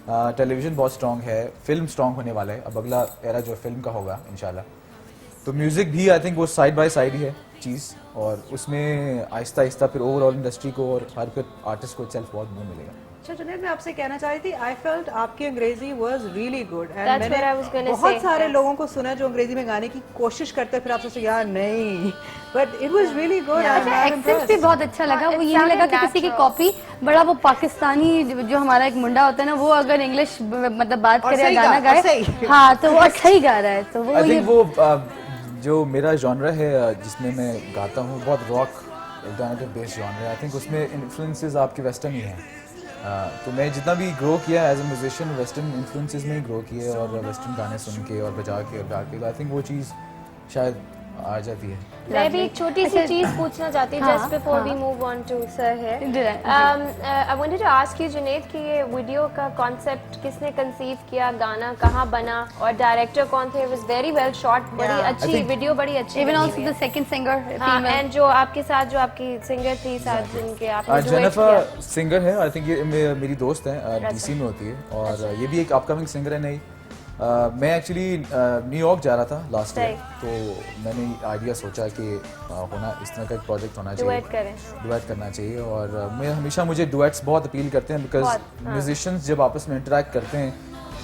टेलीविज़न बहुत स्ट्रांग है, फिल्म स्ट्रांग होने वाला है, अब अगला एरा जो फिल्म का होगा इंशाल्लाह। तो म्यूज़िक भी आई थिंक वो साइड बाय साइड ही है चीज़, और उसमें आहिस्ता आहिस्ता फिर ओवरऑल इंडस्ट्री को और हर फिर आर्टिस्ट को इटसेल्फ बहुत मूव मिलेगा। अच्छा जुनैद, मैं आपसे कहना चाह रही थी, आई फेल्ट आपकी अंग्रेजी was really good and That's what I was मैंने gonna बहुत say, सारे yes. लोगों को सुना जो अंग्रेजी में गाने की कोशिश करते हैं, फिर आपसे यार नहीं, but it was really good. अच्छा, एक्सेंट भी बहुत अच्छा लगा। वो ये नहीं लगा कि किसी की कॉपी, बड़ा वो पाकिस्तानी जो हमारा एक मुंडा होता है ना, वो अगर इंग्लिश मतलब बात करे या गाना गाए, हाँ तो वो अच्छा ही गा रहा है। तो वो आई थिंक वो जो मेरा जॉनर है जिसमें मैं गाता हूँ, बहुत रॉक अल्टरनेटिव बेस्ड जॉनर है। आई थिंक उसमें इन्फ्लुएंसेस आपके वेस्टर्न ही हैं। तो मैं जितना भी ग्रो किया as a musician, western influences में ही ग्रो किए और वेस्टर्न गाने सुन के और बजा के और गा के, आई थिंक वो चीज़ शायद आ जाती है। मैं भी एक छोटी सी चीज पूछना चाहती हूँ just before we move on to sir है। I wanted to ask you Junaid कि ये वीडियो का कॉन्सेप्ट किसने कंसीव किया, गाना कहाँ बना और डायरेक्टर कौन थे? It was very well shot, बड़ी अच्छी वीडियो, बड़ी अच्छी। Even also the second singer, and जो आपके साथ जो आपकी सिंगर थी साथ जिनके आपने डुएट जेनिफर सिंगर है, आई थिंक ये मेरी दोस्त है, डीसी में होती है, और ये भी एक अपकमिंग सिंगर है नई। मैं एक्चुअली न्यूयॉर्क जा रहा था लास्ट ईयर, तो मैंने आइडिया सोचा कि होना इस तरह का एक प्रोजेक्ट होना चाहिए, डुएट करना चाहिए। और मैं हमेशा, मुझे डुएट्स बहुत अपील करते हैं, बिकॉज म्यूजिशियंस जब आपस में इंटरेक्ट करते हैं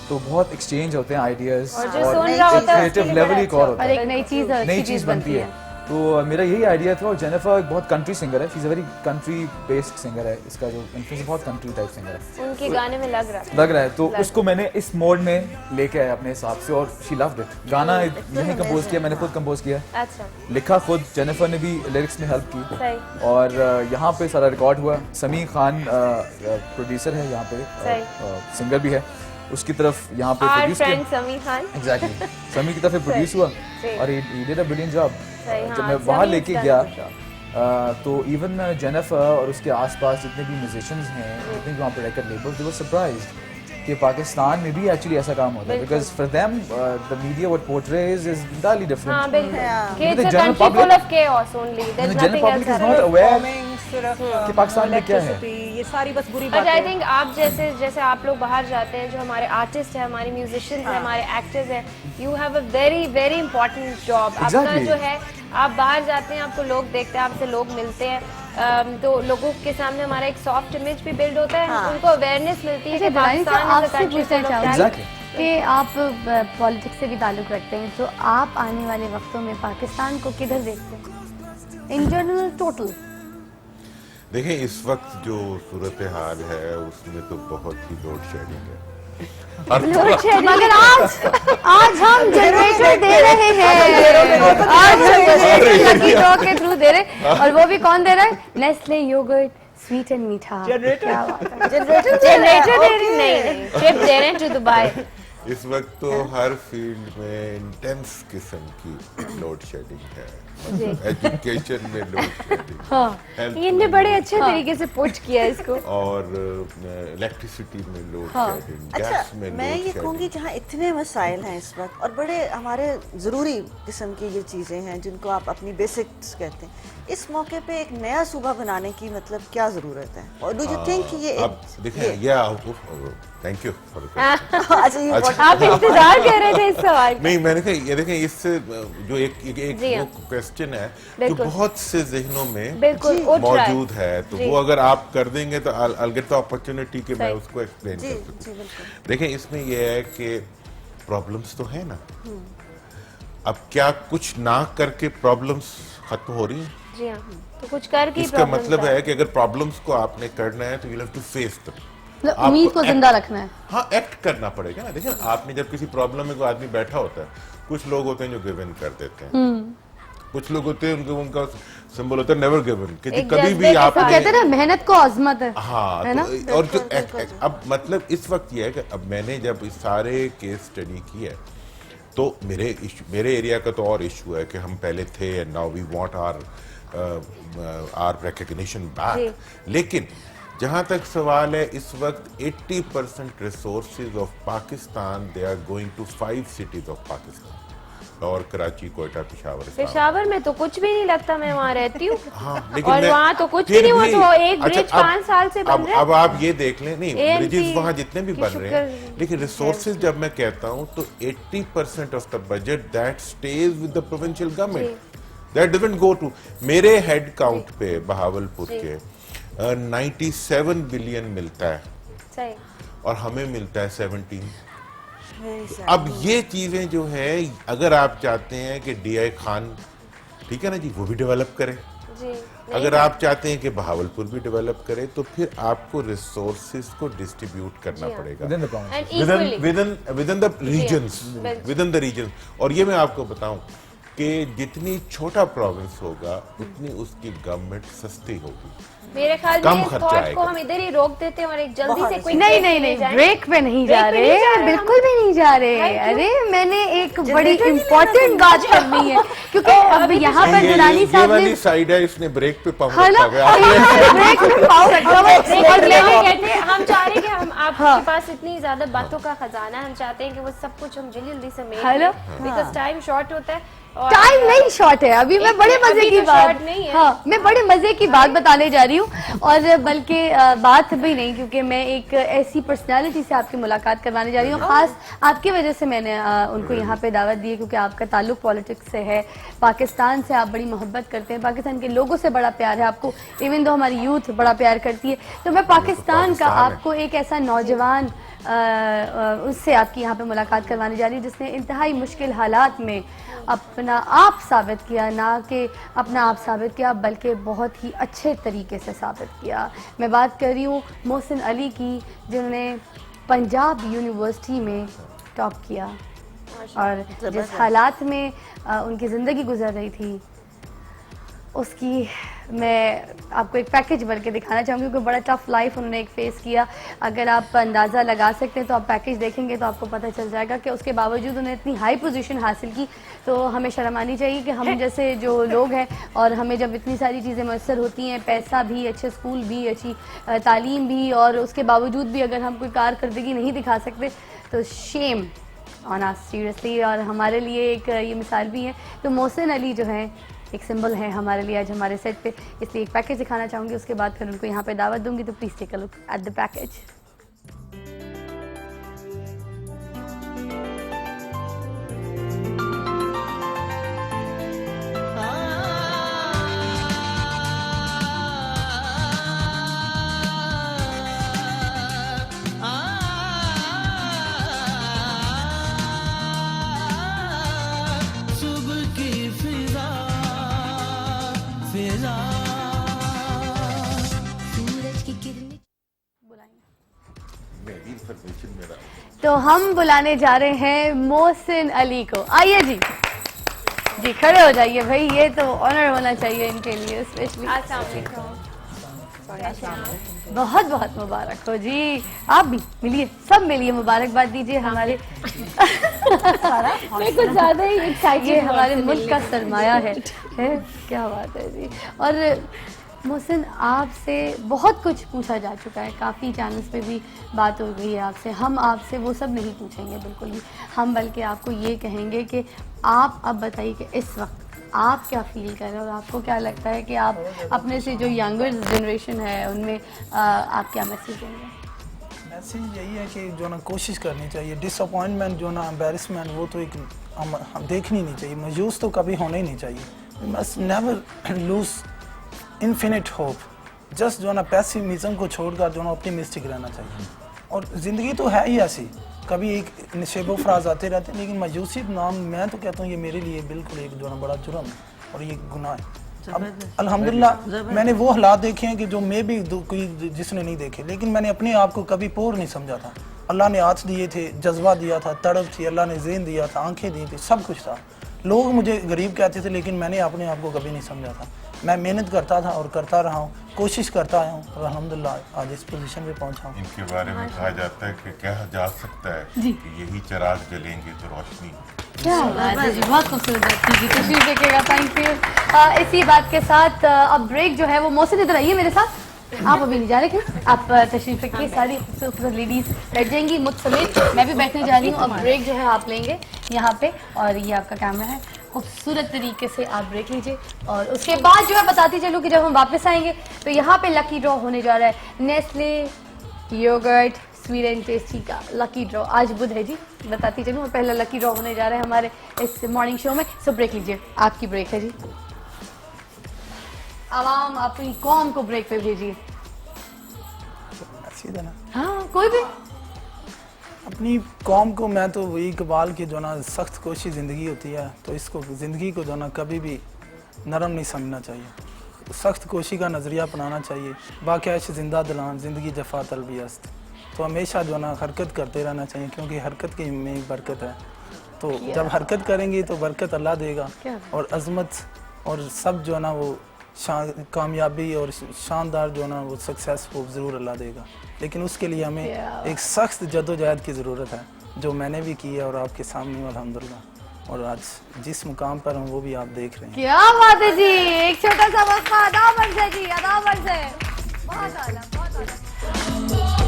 तो बहुत एक्सचेंज होते हैं आइडियाज, और क्रिएटिव लेवल ही और होता है, नई चीज़ बनती है। तो मेरा यही आइडिया था। और जेनिफर एक बहुत कंट्री सिंगर है, she is a very country based singer है, इसका जो इन्फ्लुएंस बहुत कंट्री टाइप सिंगर है, उनके गाने में लग रहा है। तो उसको मैंने इस मोड में लेके आया अपने हिसाब से, और शी लव्ड इट। गाना नहीं कंपोज किया मैंने, खुद कंपोज किया, अच्छा लिखा खुद, जेनिफर ने भी लिरिक्स में हेल्प की, और यहाँ पे सारा रिकॉर्ड हुआ। समी खान प्रोड्यूसर है यहाँ पे, सिंगर भी है, उसकी तरफ यहाँ पे प्रोड्यूस किया, समी खान, एग्जैक्टली समी की तरफ प्रोड्यूस हुआ, और he did a brilliant job. जब मैं वहाँ लेके गया तो इवन जेनिफर और उसके आसपास जितने भी म्यूजिशियंस हैं, जितने भी वहाँ पे रिकॉर्ड लेबल्स, दे वर सरप्राइज्ड कि पाकिस्तान में भी एक्चुअली ऐसा काम होता है, because for them the media what portrays is entirely different. हां बिल्कुल, it's a country full of chaos only, there's nothing else happening. कि पाकिस्तान में क्या है, ये सारी बस बुरी बातें। बट आई थिंक आप जैसे आप लोग बाहर जाते हैं, जो हमारे आर्टिस्ट हैं, हमारे म्यूजिशियंस हैं, हमारे एक्टर्स हैं, you have a very very important job. आपका जो है, आप बाहर जाते हैं, आपको लोग देखते हैं, आपसे लोग मिलते हैं, तो लोगों के सामने हमारा एक सॉफ्ट इमेज भी बिल्ड होता है, उनको अवेयरनेस मिलती है कि पाकिस्तान इज अ कंट्री। कि आप पॉलिटिक्स से भी ताल्लुक़ रखते हैं, तो आप आने वाले वक्तों में पाकिस्तान को किधर देखते हैं इन जनरल टोटल? देखिए, इस वक्त जो सूरत हाल है उसमें तो बहुत ही लोड शेडिंग है। मगर आज हम जनरेटर दे रहे हैं, आज हम लकी ड्रॉ के थ्रू दे रहे हैं, और वो भी कौन दे रहा है? नेस्ले योगर्ट स्वीट एंड मीठा। जनरेटर दे नहीं, ट्रिप दे रहे हैं टू दुबई। इस वक्त तो हर फील्ड में इंटेंस किस्म की लोड शेडिंग है, एजुकेशन में लोड शेडिंग, इनने बड़े अच्छे तरीके से पुट किया इसको, और इलेक्ट्रिसिटी में लोड शेडिंग, गैस में लोड शेडिंग। मैं ये कहूँगी जहाँ इतने मसाइल हैं इस वक्त, और बड़े हमारे ज़रूरी किस्म की ये चीज़ें हैं जिनको आप अपनी बेसिक्स कहते हैं, इस मौके पे एक नया सूबा बनाने की मतलब क्या ज़रूरत है? और डू यू थिंक कि ये अब देखें, थैंक यू फॉर आप इंतजार कर रहे थे इस सवाल का। नहीं, मैंने कहा ये देखें, इससे जो एक क्वेश्चन है जो बहुत से जहनों में मौजूद है, तो वो अगर आप कर देंगे तो I'll get the opportunity कि मैं उसको एक्सप्लेन कर सकूं। देखें, इसमें ये है कि प्रॉब्लम्स तो है ना, अब क्या कुछ ना करके प्रॉब्लम्स खत्म हो रही हैं? जी हाँ, तो कुछ करके इसका मतलब है कि अगर प्रॉब्लम्स को आपने करना है तो you have to face them, उम्मीद को जिंदा रखना है। हाँ, एक्ट करना पड़ेगा ना। देखिए, आपने जब किसी प्रॉब्लम में कोई आदमी बैठा होता है, कुछ लोग होते हैं जो गिव इन कर देते हैं, कुछ लोग होते हैं उनका सिंबल होता है नेवर गिव इन, कि कभी भी आप कहते हैं ना, मेहनत को आजमत है। हाँ, है ना? और जो अब मतलब इस वक्त ये है कि अब मैंने जब इस सारे केस स्टडी की है, तो मेरे एरिया का तो और इशू है कि हम पहले थे and now we want our recognition back, लेकिन जहां तक सवाल है इस वक्त 80% resources of Pakistan they are going to 5 cities of Pakistan, Lahore, Karachi, Quetta, Peshawar में तो कुछ भी नहीं लगता, मैं वहाँ रहती हूँ। हाँ, और वहाँ तो कुछ भी नहीं हुआ, तो एक ब्रिज 5 साल से बन रहा है। अब आप ये देख लें, नहीं ब्रिजेस वहाँ जितने भी बन रहे हैं, लेकिन रिसोर्सेज जब मैं कहता हूँ तो 80% of the budget that stage with the provincial government, that doesn't go to. मेरे हेड काउंट पे बहावलपुर के 97 बिलियन मिलता है और हमें मिलता है 17। अब ये चीजें जो है, अगर आप चाहते हैं कि डीआई खान, ठीक है ना जी, वो भी डेवलप करे, अगर आप चाहते हैं कि बहावलपुर भी डेवलप करे, तो फिर आपको रिसोर्सेज को डिस्ट्रीब्यूट करना पड़ेगा विद इन द रीजन्स। और ये मैं आपको बताऊं कि जितनी छोटा प्रोविंस होगा उतनी उसकी गवर्नमेंट सस्ती होगी, मेरे ख्याल में इस थॉट को हम इधर ही रोक देते हैं और एक जल्दी से कोई नहीं ब्रेक पे नहीं जा रहे, बिल्कुल भी नहीं जा रहे। अरे मैंने एक बड़ी इम्पोर्टेंट बात करनी है, क्योंकि अब यहाँ पर दुलानी साहब ने साइड है, इसने ब्रेक पे पाँव ब्रेक पे पाँव हम चाह रहे हैं कि हम आपके पास इतनी ज्यादा बातों का खजाना है, हम चाहते हैं कि वो सब कुछ हम जल्दी से मेल, बिकॉज टाइम शॉर्ट होता है। टाइम नहीं शॉर्ट है, अभी मैं बड़े मजे की बात, हाँ मैं बड़े मजे की बात बताने जा रही हूँ, और बल्कि बात भी नहीं, क्योंकि मैं एक ऐसी पर्सनालिटी से आपकी मुलाकात करवाने जा रही हूँ, खास आपकी वजह से मैंने उनको यहाँ पे दावत दी है, क्योंकि आपका ताल्लुक पॉलिटिक्स से है, पाकिस्तान से आप बड़ी मोहब्बत करते हैं, पाकिस्तान के लोगों से बड़ा प्यार है आपको, इवन दो हमारी यूथ बड़ा प्यार करती है। तो मैं पाकिस्तान का आपको एक ऐसा नौजवान उससे आपकी यहाँ पे मुलाकात करवाने जा रही हूँ जिसने इंतहाई मुश्किल हालात में अपना आप साबित किया, ना कि अपना आप साबित किया बल्कि बहुत ही अच्छे तरीके से साबित किया। मैं बात कर रही हूँ मोहसिन अली की, जिन्होंने पंजाब यूनिवर्सिटी में टॉप किया, और जिस हालात में उनकी ज़िंदगी गुजर रही थी उसकी मैं आपको एक पैकेज बन के दिखाना चाहूँगी, क्योंकि बड़ा टफ लाइफ उन्होंने एक फेस किया। अगर आप अंदाज़ा लगा सकते हैं तो आप पैकेज देखेंगे तो आपको पता चल जाएगा कि उसके बावजूद उन्हें इतनी हाई पोजीशन हासिल की। तो हमें शर्म आनी चाहिए कि हम जैसे जो लोग हैं, और हमें जब इतनी सारी चीज़ें मैसर होती हैं, पैसा भी, अच्छे स्कूल भी, अच्छी तालीम भी, और उसके बावजूद भी अगर हम कोई कारकर्दगी नहीं दिखा सकते तो शेम ऑन अस सीरियसली। और हमारे लिए एक ये मिसाल भी है। तो मोहसिन अली जो है एक सिंबल है हमारे लिए आज हमारे सेट पे, इसलिए एक पैकेज दिखाना चाहूँगी, उसके बाद फिर उनको यहाँ पे दावत दूंगी। तो please take a look at the package. तो हम बुलाने जा रहे हैं मोहसिन अली को। आइए जी, जी खड़े हो जाइए भाई, ये तो ऑनर होना चाहिए इनके लिए स्पेशली। बहुत बहुत मुबारक हो जी, आप भी मिलिए, सब मिलिए, मुबारकबाद दीजिए हमारे कुछ ज़्यादा ही एक्साइटेड, हमारे मुल्क का सरमाया है क्या बात है जी। और मोहसिन, आपसे बहुत कुछ पूछा जा चुका है, काफ़ी चैनल्स पे भी बात हो गई है आपसे, हम आपसे वो सब नहीं पूछेंगे बिल्कुल भी, हम बल्कि आपको ये कहेंगे कि आप अब बताइए कि इस वक्त आप क्या फील कर रहे हैं और आपको क्या लगता है कि आप अपने से जो यंगर जनरेशन है उनमें आप क्या मैसेज देंगे? मैसेज यही है कि जो ना कोशिश करनी चाहिए, डिसअपॉइंटमेंट जो ना एम्बेरसमेंट वो तो एक हम देखनी नहीं चाहिए, मायूस तो कभी होना ही नहीं चाहिए। Must never lose infinite hope, just जो ना पैसिमिज्म को छोड़कर जो ना ऑप्टिमिस्टिक रहना चाहिए। और ज़िंदगी तो है ही ऐसी, कभी एक नशेबो फ्राज आते रहते हैं, लेकिन मायूसी नाम मैं तो कहता हूँ ये मेरे लिए बिल्कुल एक जो ना बड़ा जुर्म है और ये गुनाह है। अब अल्हम्दुलिल्लाह मैंने वो हालात देखे हैं कि जो मैं भी कोई जिसने नहीं देखे, लेकिन मैंने अपने आप को कभी पोर नहीं समझा था। अल्लाह ने हाथ दिए थे, जज्बा दिया था, तड़प थी, अल्लाह ने ज़ेन दिया था, आंखें दी थी, सब कुछ था। लोग मुझे गरीब कहते थे, लेकिन मैंने अपने आप को कभी नहीं समझा था। मैं मेहनत करता था और करता रहा हूँ, कोशिश करता आया हूँ और अल्हम्दुलिल्लाह आज इस पोजीशन पे पहुँचा हूँ। इनके बारे में कहा जाता है कि कहा जा सकता है कि यही चिराग जलेंगे तो रोशनी क्या बात है जी, बहुत खूबसूरत बात कीजिए, तशरीफ रखिएगा, थैंक यू। इसी बात के साथ अब ब्रेक जो है वो मौसम इधर आइए मेरे साथ, आप अभी नहीं जा रहे क्यों, आप तशरीफ रखिए, सारी खूबसूरत लेडीज बैठ जाएंगी मुझ समेत, मैं भी बैठने जा रही हूँ। अब ब्रेक जो है आप लेंगे यहाँ पे, और ये आपका कैमरा है, खूबसूरत तरीके से आप ब्रेक लीजिए, और उसके बाद जो है बताती चलूँ कि जब हम वापस आएंगे तो यहाँ पे लकी ड्रॉ होने जा रहा है Nestle yogurt sweet and tasty का लकी ड्रॉ। आज बुध है जी, बताती चलूँ, पहला लकी ड्रॉ होने जा रहा है हमारे इस मॉर्निंग शो में। सो ब्रेक लीजिए, आपकी ब्रेक है जी। आवाम अपनी कौम को ब्रेक पे भेजिए। सीधा ना, हाँ कोई भी अपनी कौम को, मैं तो वही इकबाल की जो ना सख्त कोशिश ज़िंदगी होती है, तो इसको ज़िंदगी को जो ना कभी भी नरम नहीं समझना चाहिए, सख्त कोशिश का नज़रिया अपनाना चाहिए। बाक़ैश जिंदा दिलान ज़िंदगी जफ़ा तलबियस्त, तो हमेशा जो ना हरकत करते रहना चाहिए, क्योंकि हरकत की में बरकत है। तो जब हरकत करेंगे तो बरकत अल्लाह देगा, और अज़मत और सब जो ना वो कामयाबी और शानदार जो ना वो सक्सेस वो ज़रूर अल्लाह देगा। लेकिन उसके लिए हमें एक सख्त जद्दोजहद की ज़रूरत है, जो मैंने भी की है और आपके सामने अल्हम्दुलिल्लाह, और आज जिस मुकाम पर हूँ वो भी आप देख रहे हैं। क्या बात है जी, एक छोटा सा वक्फा अदा बन से जी, अदा बन से, बहुत आला, बहुत आला।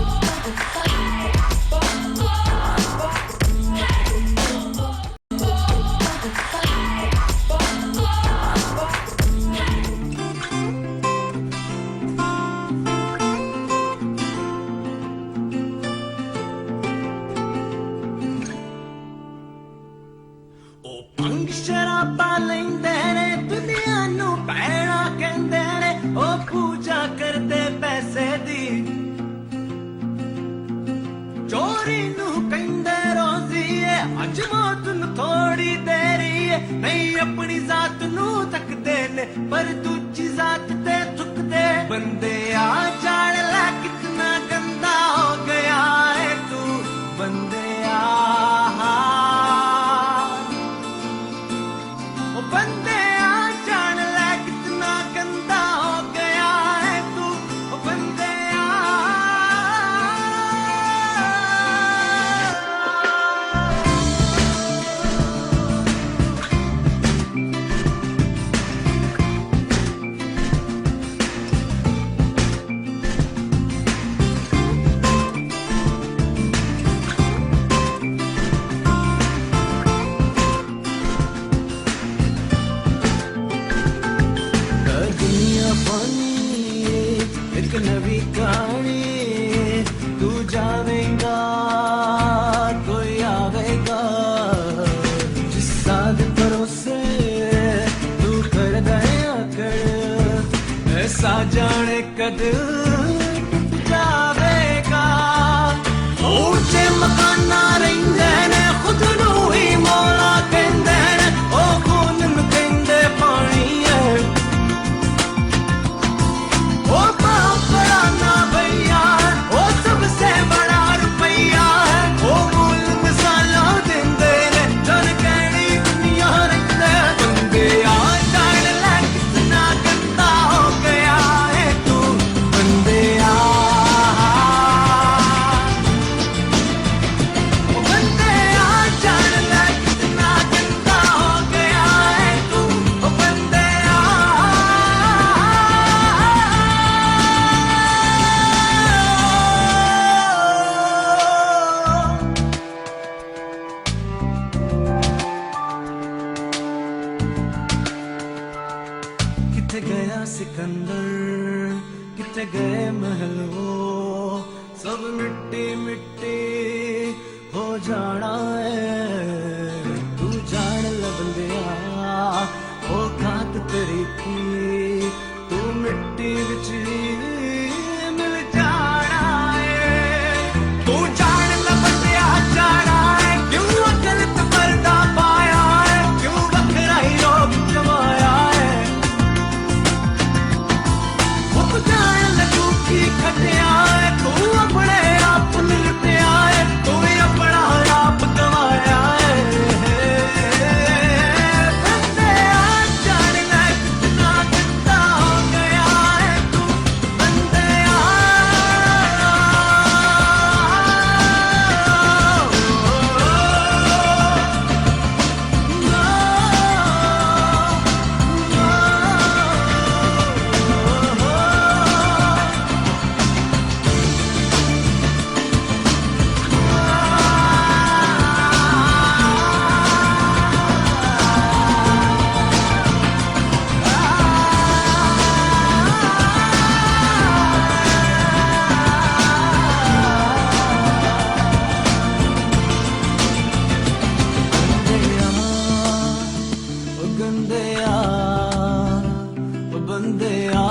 शराबा लेंदे ने दुनिया नू पैना कहंदे ने, ओ पूजा करदे पैसे दी, चोरी नू कहंदे रोजी है, अज मौत नू थोड़ी देरी है, नहीं अपनी जात नू तकदे ने, पर दूजी जात ते थुकदे। बंदे आ जान लै कितना गंदा हो गया है तू, बंदे बंदे आ जान ले कितना गंदा हो गया है तू, बंदे एक नवी कहानी, तू जावेगा कोई आवेगा, जिस साथ भरोसे तू कर दया कर, ऐसा जाने कद जावेगा। ऊंचे मकाना रहिंदे ने, खुद नू ही मौला कहंदे ने, ओ खून नू कहंदे पानी है, ओ बड़ा ना भैया, ओ सबसे बड़ा रुपया है, ओ मूल मिसाला देंदे ने, जन कहनी दुनिया रखते। बंदे आ जान ले कितना गंदा हो गया है तू, बंदे आ जान ले कितना गंदा हो गया है तू, बंदे किथे गया सिकंदर, किथे गए महल वो, सब मिट्टी मिट्टी हो जाना है। तू जान ल बंदिया ओ खात तेरी थी, तू मिट्टी विच मिल जाना है। तू जान ल बंदिया जाना है, क्यों गलत पर्दा पाया है, क्यों बखरा ही रोग जमाया है। जान लगू की खटिया है, तू अपने आप लुटिया है, तू अपना आप गवाया है। बंदिया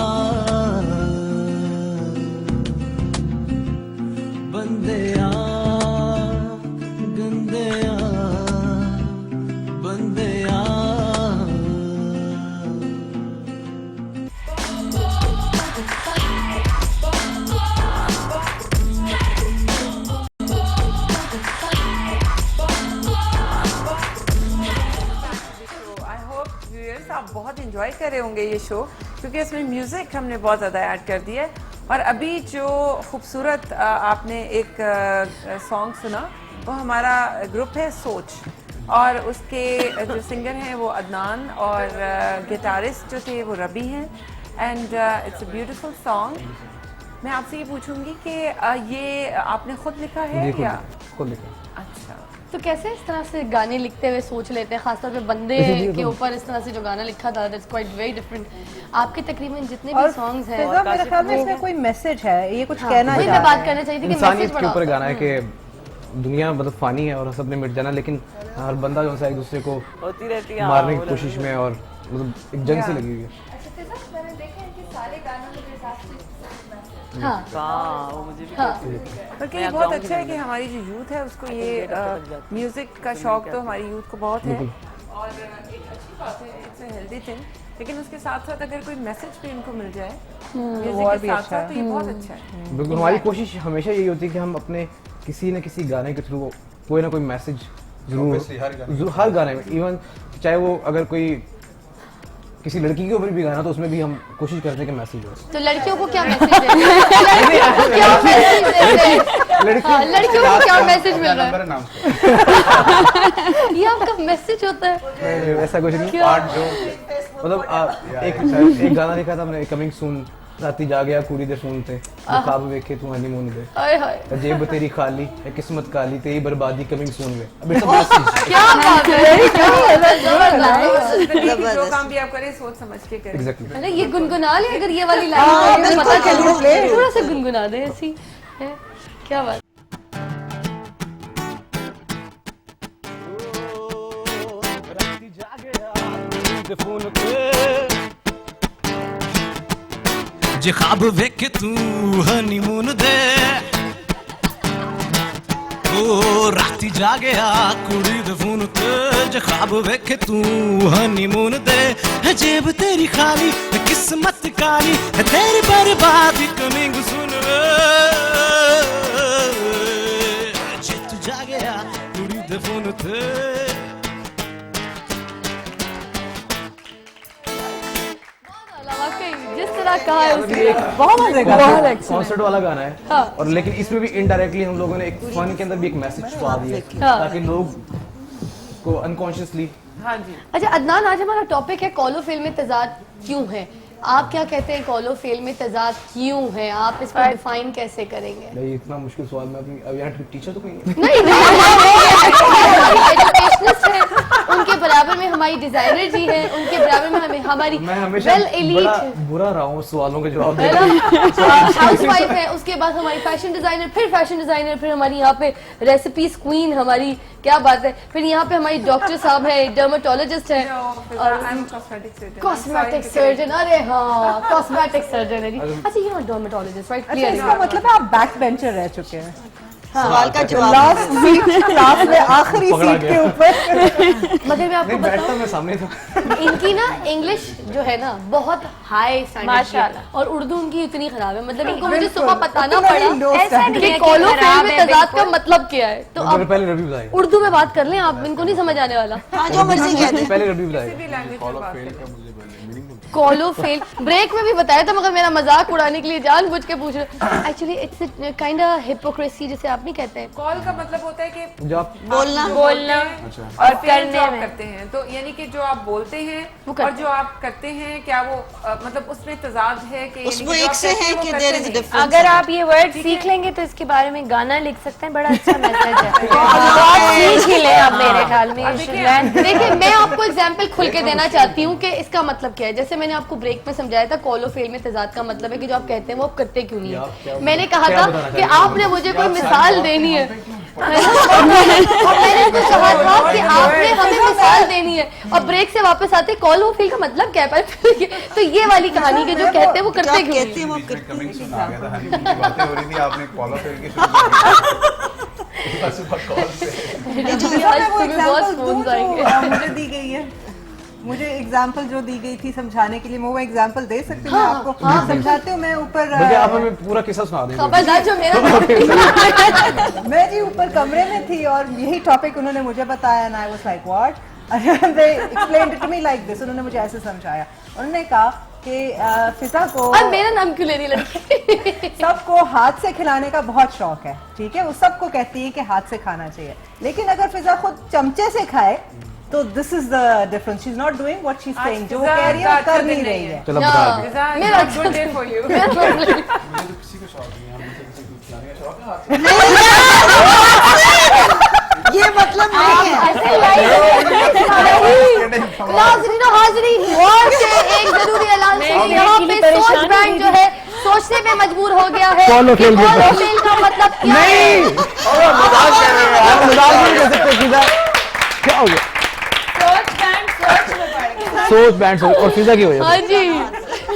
बंदिया गंदिया बंदिया आप बहुत इंजॉय कर रहे होंगे ये शो, क्योंकि इसमें म्यूज़िक हमने बहुत ज़्यादा ऐड कर दिया है। और अभी जो खूबसूरत आपने एक सॉन्ग सुना वो हमारा ग्रुप है सोच, और उसके जो सिंगर हैं वो अदनान और गिटारिस्ट जो थे वो रबी हैं। And it's a beautiful song. मैं आपसे ये पूछूंगी कि ये आपने खुद लिखा है या खुद लिखा? अच्छा, तो कैसे इस तरह से गाने लिखते हुए सोच लेते हैं, खासतौर पे बंदे के ऊपर इस तरह से जो गाना लिखा था, दैट्स क्वाइट वेरी डिफरेंट। आपके तकरीबन जितने भी सॉन्ग्स हैं, मेरे ख्याल में इसमें कोई मैसेज है, ये कुछ कहना वही मैं बात करना चाहिए थी कि इंसानियत के ऊपर गाना है कि दुनिया मतलब फानी है और सबने मिट जाना, लेकिन हर बंदा जो है एक दूसरे को होती रहती है मारने की कोशिश में और मतलब एक जंग से लगी हुई है। मैंने देखा है कि सारे गानों में वो मुझे भी बल्कि ये बहुत अच्छा है कि हमारी जो यूथ है उसको ये म्यूजिक का शौक तो हमारी यूथ को बहुत है, और एक अच्छी बात है, इट्स अ हेल्दी थिंग। लेकिन उसके साथ साथ अगर कोई मैसेज भी इनको मिल जाए म्यूजिक के साथ साथ, तो ये बहुत अच्छा है। बिल्कुल, हमारी कोशिश हमेशा यही होती है कि हम अपने किसी न किसी गाने के थ्रू कोई ना कोई मैसेज जरूर हर गाने में, इवन चाहे वो अगर कोई किसी लड़की के ऊपर भी गाना तो उसमें भी हम कोशिश करते हैं कि मैसेज हो। तो लड़कियों को क्या मैसेज है? लड़कियों को क्या मैसेज मिल रहा है? ये आपका मैसेज होता है? ऐसा कुछ नहीं, मतलब एक गाना लिखा था मैंने, कमिंग सून, राती जा गया कुड़ी दे फोन ते ख्वाब वेखे तू हनीमून दे, हाय हाय जेब तेरी खाली है किस्मत काली तेरी बर्बादी कमिंग सून वे। अब इट्स अ मैसेज। क्या बात है, जो काम भी आप करें सोच समझ के करें। एग्जैक्टली। अरे ये गुनगुना ले, अगर ये वाली लाइन पता चले थोड़ा सा गुनगुना दे, ऐसी है क्या बात। जे ख्वाब वेखे तू हनीमून दे, ओ राती जागया कुड़ी दे फोन ते, जे ख्वाब वेखे तू हनीमून दे, है जेब तेरी खाली है किस्मत काली है तेरी बर्बादी कमिंग सुन वे, जे तू जागया कुड़ी दे फोन ते। जिस तरह कहा है उसने बहुत कॉन्सर्ट वाला गाना है। हाँ। और लेकिन इसमें भी इनडायरेक्टली हम लोगों ने एक फन के अंदर भी एक मैसेज छुपा दिया ताकि लोग को अनकॉन्शियसली। हाँ जी। अच्छा अदनान, आज हमारा टॉपिक है कॉलो फेल में तजाद क्यों है। आप क्या कहते हैं, कॉलो फेल में तजाद क्यों है? आप इसको डिफाइन कैसे करेंगे? नहीं, इतना मुश्किल सवाल मैं अपनी अब यहाँ टीचर तो कोई नहीं एजुकेशनिस्ट है, उनके बराबर में हमारी डिजाइनर जी हैं, उनके बराबर में हमें हमारी वेल एलीट बुरा रहा हूँ सवालों के जवाब देने हाउस वाइफ है, उसके बाद हमारी फैशन डिजाइनर, फिर फैशन डिजाइनर, फिर हमारी यहाँ पे रेसिपीज क्वीन हमारी, क्या बात है, फिर यहाँ पे हमारी डॉक्टर साहब है, डर्माटोलॉजिस्ट है और कॉस्मेटिक सर्जन। अरे हाँ, कॉस्मेटिक सर्जन है जी। अच्छा ये डर्माटोलॉजिस्ट राइट, क्लियर। इसका मतलब है आप बैक बेंचर रह चुके हैं। सवाल का जवाब लास्ट सीट क्लास में आखिरी सीट के ऊपर। मगर मैं आपको बैठता मैं सामने था। इनकी ना इंग्लिश जो है ना बहुत हाई स्टैंडर्ड की, और उर्दू उनकी इतनी खराब है, मतलब इनको मुझे सुबह बताना पड़ा ऐसा नहीं कि है कॉलो कि फेल खराब में है, तजाद का मतलब क्या है। तो अब पहले रवि बताए, उर्दू में बात कर लें आप, इनको नहीं समझ आने वाला। हाँ जो मर्जी कह दे। पहले रवि बताए। कॉलो फेल ब्रेक में भी बताया था, मगर मेरा मजाक उड़ाने के लिए जानबूझ के पूछ रहे। Actually it's kind of hypocrisy जिसे आप नहीं कहते हैं। कॉल का मतलब होता है कि जब बोलना और फिर जो आप करते हैं, तो यानी कि जो आप बोलते हैं और जो आप करते हैं, क्या वो मतलब उसमें तजाद है कि उसमें एक से है कि देयर इज डिफरेंस। अगर आप ये वर्ड सीख लेंगे तो इसके बारे में गाना लिख सकते हैं, बड़ा अच्छा मैसेज है। बहुत सीख ही ले आप मेरे ख्याल में। देखिए मैं आपको एग्जांपल खुल के देना चाहती हूँ कि इसका मतलब क्या है। जैसे मैंने आपको ब्रेक में समझाया था, कॉलो फेल में तजाद का मतलब है कि जो आप कहते हैं वो आप करते क्यों नहीं है। मैंने कहा था कि आपने मुझे कोई मिसाल देनी है। और मैंने तो कहा था कि आपने हमें मिसाल देनी है और ब्रेक से वापस आते कॉल हो फील का मतलब क्या है तो ये वाली कहानी के जो कहते हैं वो करते क्यों बातें हो रही थी आपने कॉल ऑफ करके मुझे दी गई है, मुझे एग्जाम्पल जो दी गई थी समझाने के लिए, मैं वो एग्जाम्पल दे सकती हूँ आपको? समझाते हो मैं ऊपर आप हमें पूरा किस्सा सुना दें। खबरदार जो मेरा मैं जी ऊपर कमरे में थी और यही टॉपिक उन्होंने मुझे बताया ना, I was like what, they explained it to me like this. उन्होंने मुझे ऐसे समझाया, उन्होंने कहा कि फिजा को और मेरा नाम क्यों ले रही लड़की सबको हाथ से खिलाने का बहुत शौक है, ठीक है, वो सबको कहती है कि हाथ से खाना चाहिए, लेकिन अगर फिजा खुद चमचे से खाए तो this is the difference, she is not doing what she is saying, जो वो कह रही है कर नहीं रही है। चलो बता दे मेरा गुड डे फॉर यू। मुझे तो किसी को शौक नहीं है, हम तो किसी को खिलाने का शौक है। ये मतलब नहीं है। नाज़रीन और हाज़रीन, गौर से एक जरूरी ऐलान सुनिए, यहाँ पे सोच बैंड जो है सोचने पे मजबूर हो गया है। कॉलो फेल का मतलब क्या है? मजाक कर रहे हो यार, मजाक नहीं कर सकते फिजा। क्या हो गया? सोच बैंड और फिजा की वजह से। हाँ जी,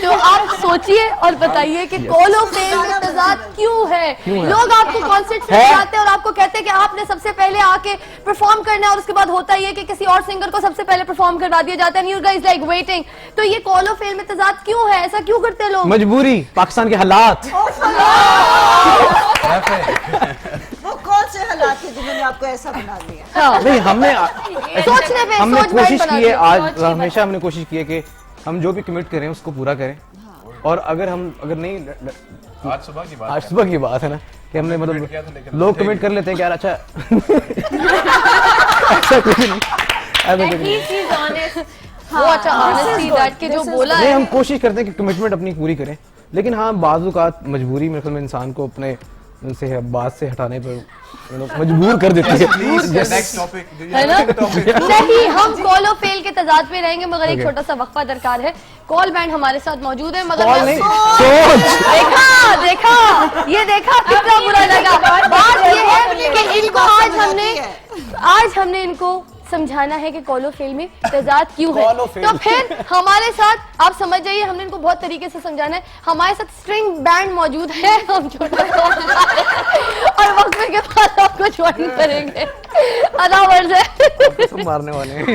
तो आप सोचिए और बताइए कि कॉलो फेल में तजाद क्यों है? लोग आपको कॉन्सर्ट में बुलाते हैं और आपको कहते हैं कि आपने सबसे पहले आके परफॉर्म करना है और उसके बाद होता ही है कि किसी और सिंगर को सबसे पहले परफॉर्म करवा दिया जाता है, यू गाइस लाइक वेटिंग। तो ये कॉलो फेल में तजाद क्यों है? ऐसा क्यों करते हैं लोग? मजबूरी, पाकिस्तान के हालात। वो कौन से हालात थे जिन्होंने आपको ऐसा बना दिया? नहीं, हमने कोशिश की है, आज हमेशा हमने कोशिश की है कि हम जो भी कमिट करें उसको पूरा करें। और अगर नहीं, आज सुबह की बात है ना कि हमने मतलब लोग कमिट कर लेते हैं कि यार अच्छा ऐसा कुछ नहीं, वो अच्छा ऑनेस्टली दैट के जो बोला नहीं, है, हम कोशिश करते हैं कि कमिटमेंट अपनी पूरी करें, लेकिन हाँ बाज़ औक़ात मजबूरी मेरे ख्याल में इंसान को अपने उनसे बात से हटाने पर मजबूर कर देती है। है ना? नहीं, हम कॉल और फेल के तजाद पे रहेंगे, मगर एक छोटा सा वक्फा दरकार है। कॉल बैंड हमारे साथ मौजूद है, मगर देखा ये देखा कितना बुरा लगा। बात ये है कि इनको आज हमने इनको समझाना है कि कॉलो फेल में तजाद क्यों है। तो फिर हमारे साथ आप समझ जाइए, हमने इनको बहुत तरीके से समझाना है। हमारे साथ स्ट्रिंग बैंड मौजूद है, हम छोटा और वक्फे के बाद आपको ज्वाइन करेंगे। अनावर्स है मारने वाले हैं।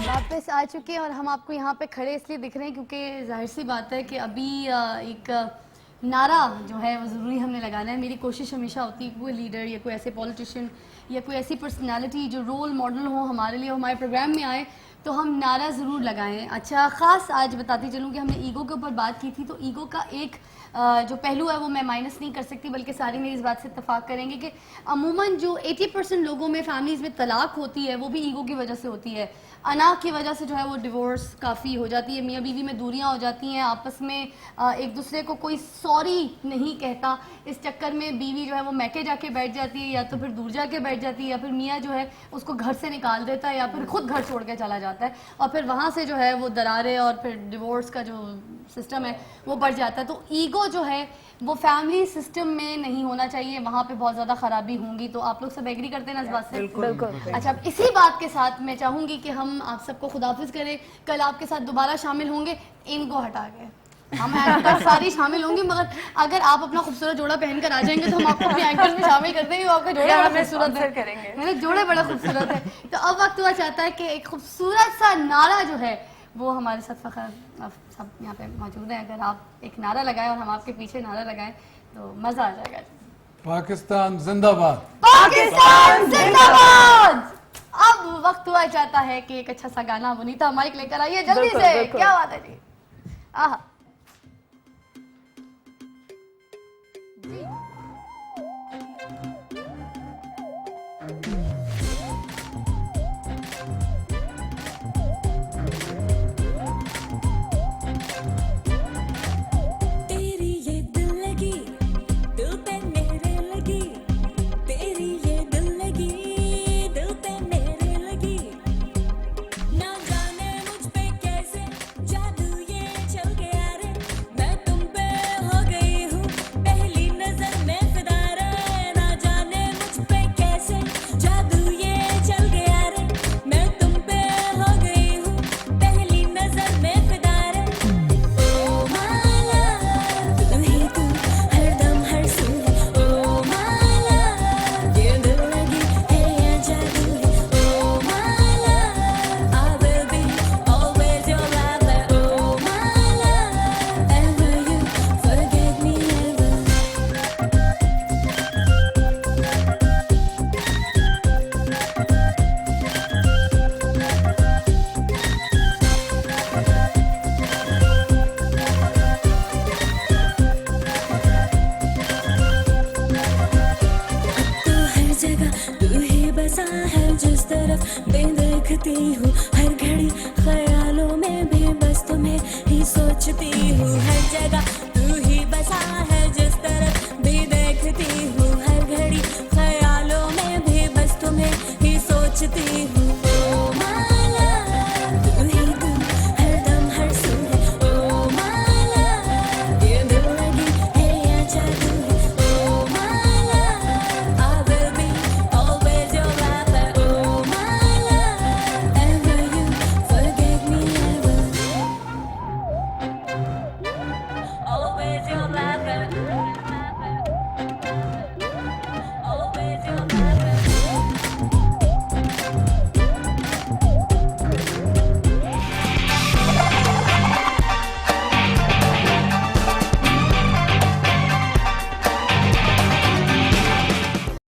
वापस आ चुके हैं और हम आपको यहाँ पे खड़े इसलिए दिख रहे हैं क्योंकि जाहिर सी बात है कि अभी एक नारा जो है वो ज़रूरी हमने लगाना है। मेरी कोशिश हमेशा होती है कि कोई लीडर या कोई ऐसे पॉलिटिशियन या कोई ऐसी पर्सनालिटी जो रोल मॉडल हो हमारे लिए, हमारे प्रोग्राम में आए तो हम नारा ज़रूर लगाएं। अच्छा, ख़ास आज बताती चलूँ कि हमने ईगो के ऊपर बात की थी, तो ईगो का एक जो पहलू है वो मैं माइनस नहीं कर सकती, बल्कि सारे मेरी इस बात से इत्तेफाक करेंगे कि अमूमन जो 80% लोगों में फैमिलीज़ में तलाक होती है वो भी ईगो की वजह से होती है। अना की वजह से जो है वो डिवोर्स काफ़ी हो जाती है, मियाँ बीवी में दूरियां हो जाती हैं, आपस में एक दूसरे को कोई सॉरी नहीं कहता। इस चक्कर में बीवी जो है वो मैके जाके बैठ जाती है, या तो फिर दूर जाके बैठ जाती है, या फिर मियाँ जो है उसको घर से निकाल देता है, या फिर खुद घर छोड़ के चला जाता है, और फिर वहाँ से जो है वो दरारें और फिर डिवोर्स का जो सिस्टम है वो बढ़ जाता है। तो ईगो जो है वो फैमिली सिस्टम में नहीं होना चाहिए, वहाँ पे बहुत ज़्यादा खराबी होंगी। तो आप लोग सब एग्री करते हैं ना इस बात से? बिल्कुल। अच्छा, अब इसी बात के साथ मैं चाहूँगी कि हम आप सबको खुदाफिज करें, कल आपके साथ दोबारा शामिल होंगे इनको हटा के। हम एंकर सारी शामिल होंगी, मगर अगर आप अपना खूबसूरत जोड़ा पहनकर आ जाएंगे तो हम आपको अपने एंकर में शामिल कर देंगे। आपका जोड़ा बड़ा खूबसूरत है, मेरे जोड़े बड़ा खूबसूरत है। तो अब वक्त हुआ चाहता है कि एक खूबसूरत सा नारा जो है वो हमारे साथ फ़खर सब यहाँ पे मौजूद हैं। अगर आप एक नारा लगाएं और हम आपके पीछे नारा लगाएं तो मज़ा आ जाएगा। पाकिस्तान जिंदाबाद, पाकिस्तान जिंदाबाद। अब वक्त हुआ चाहता है कि एक अच्छा सा गाना वनीता माइक लेकर आइए जल्दी से। क्या बात है जी? आहा, तरफ देखती हूँ हर घड़ी ख्यालों में भी बस तुम्हें ही सोचती हूँ हर जगह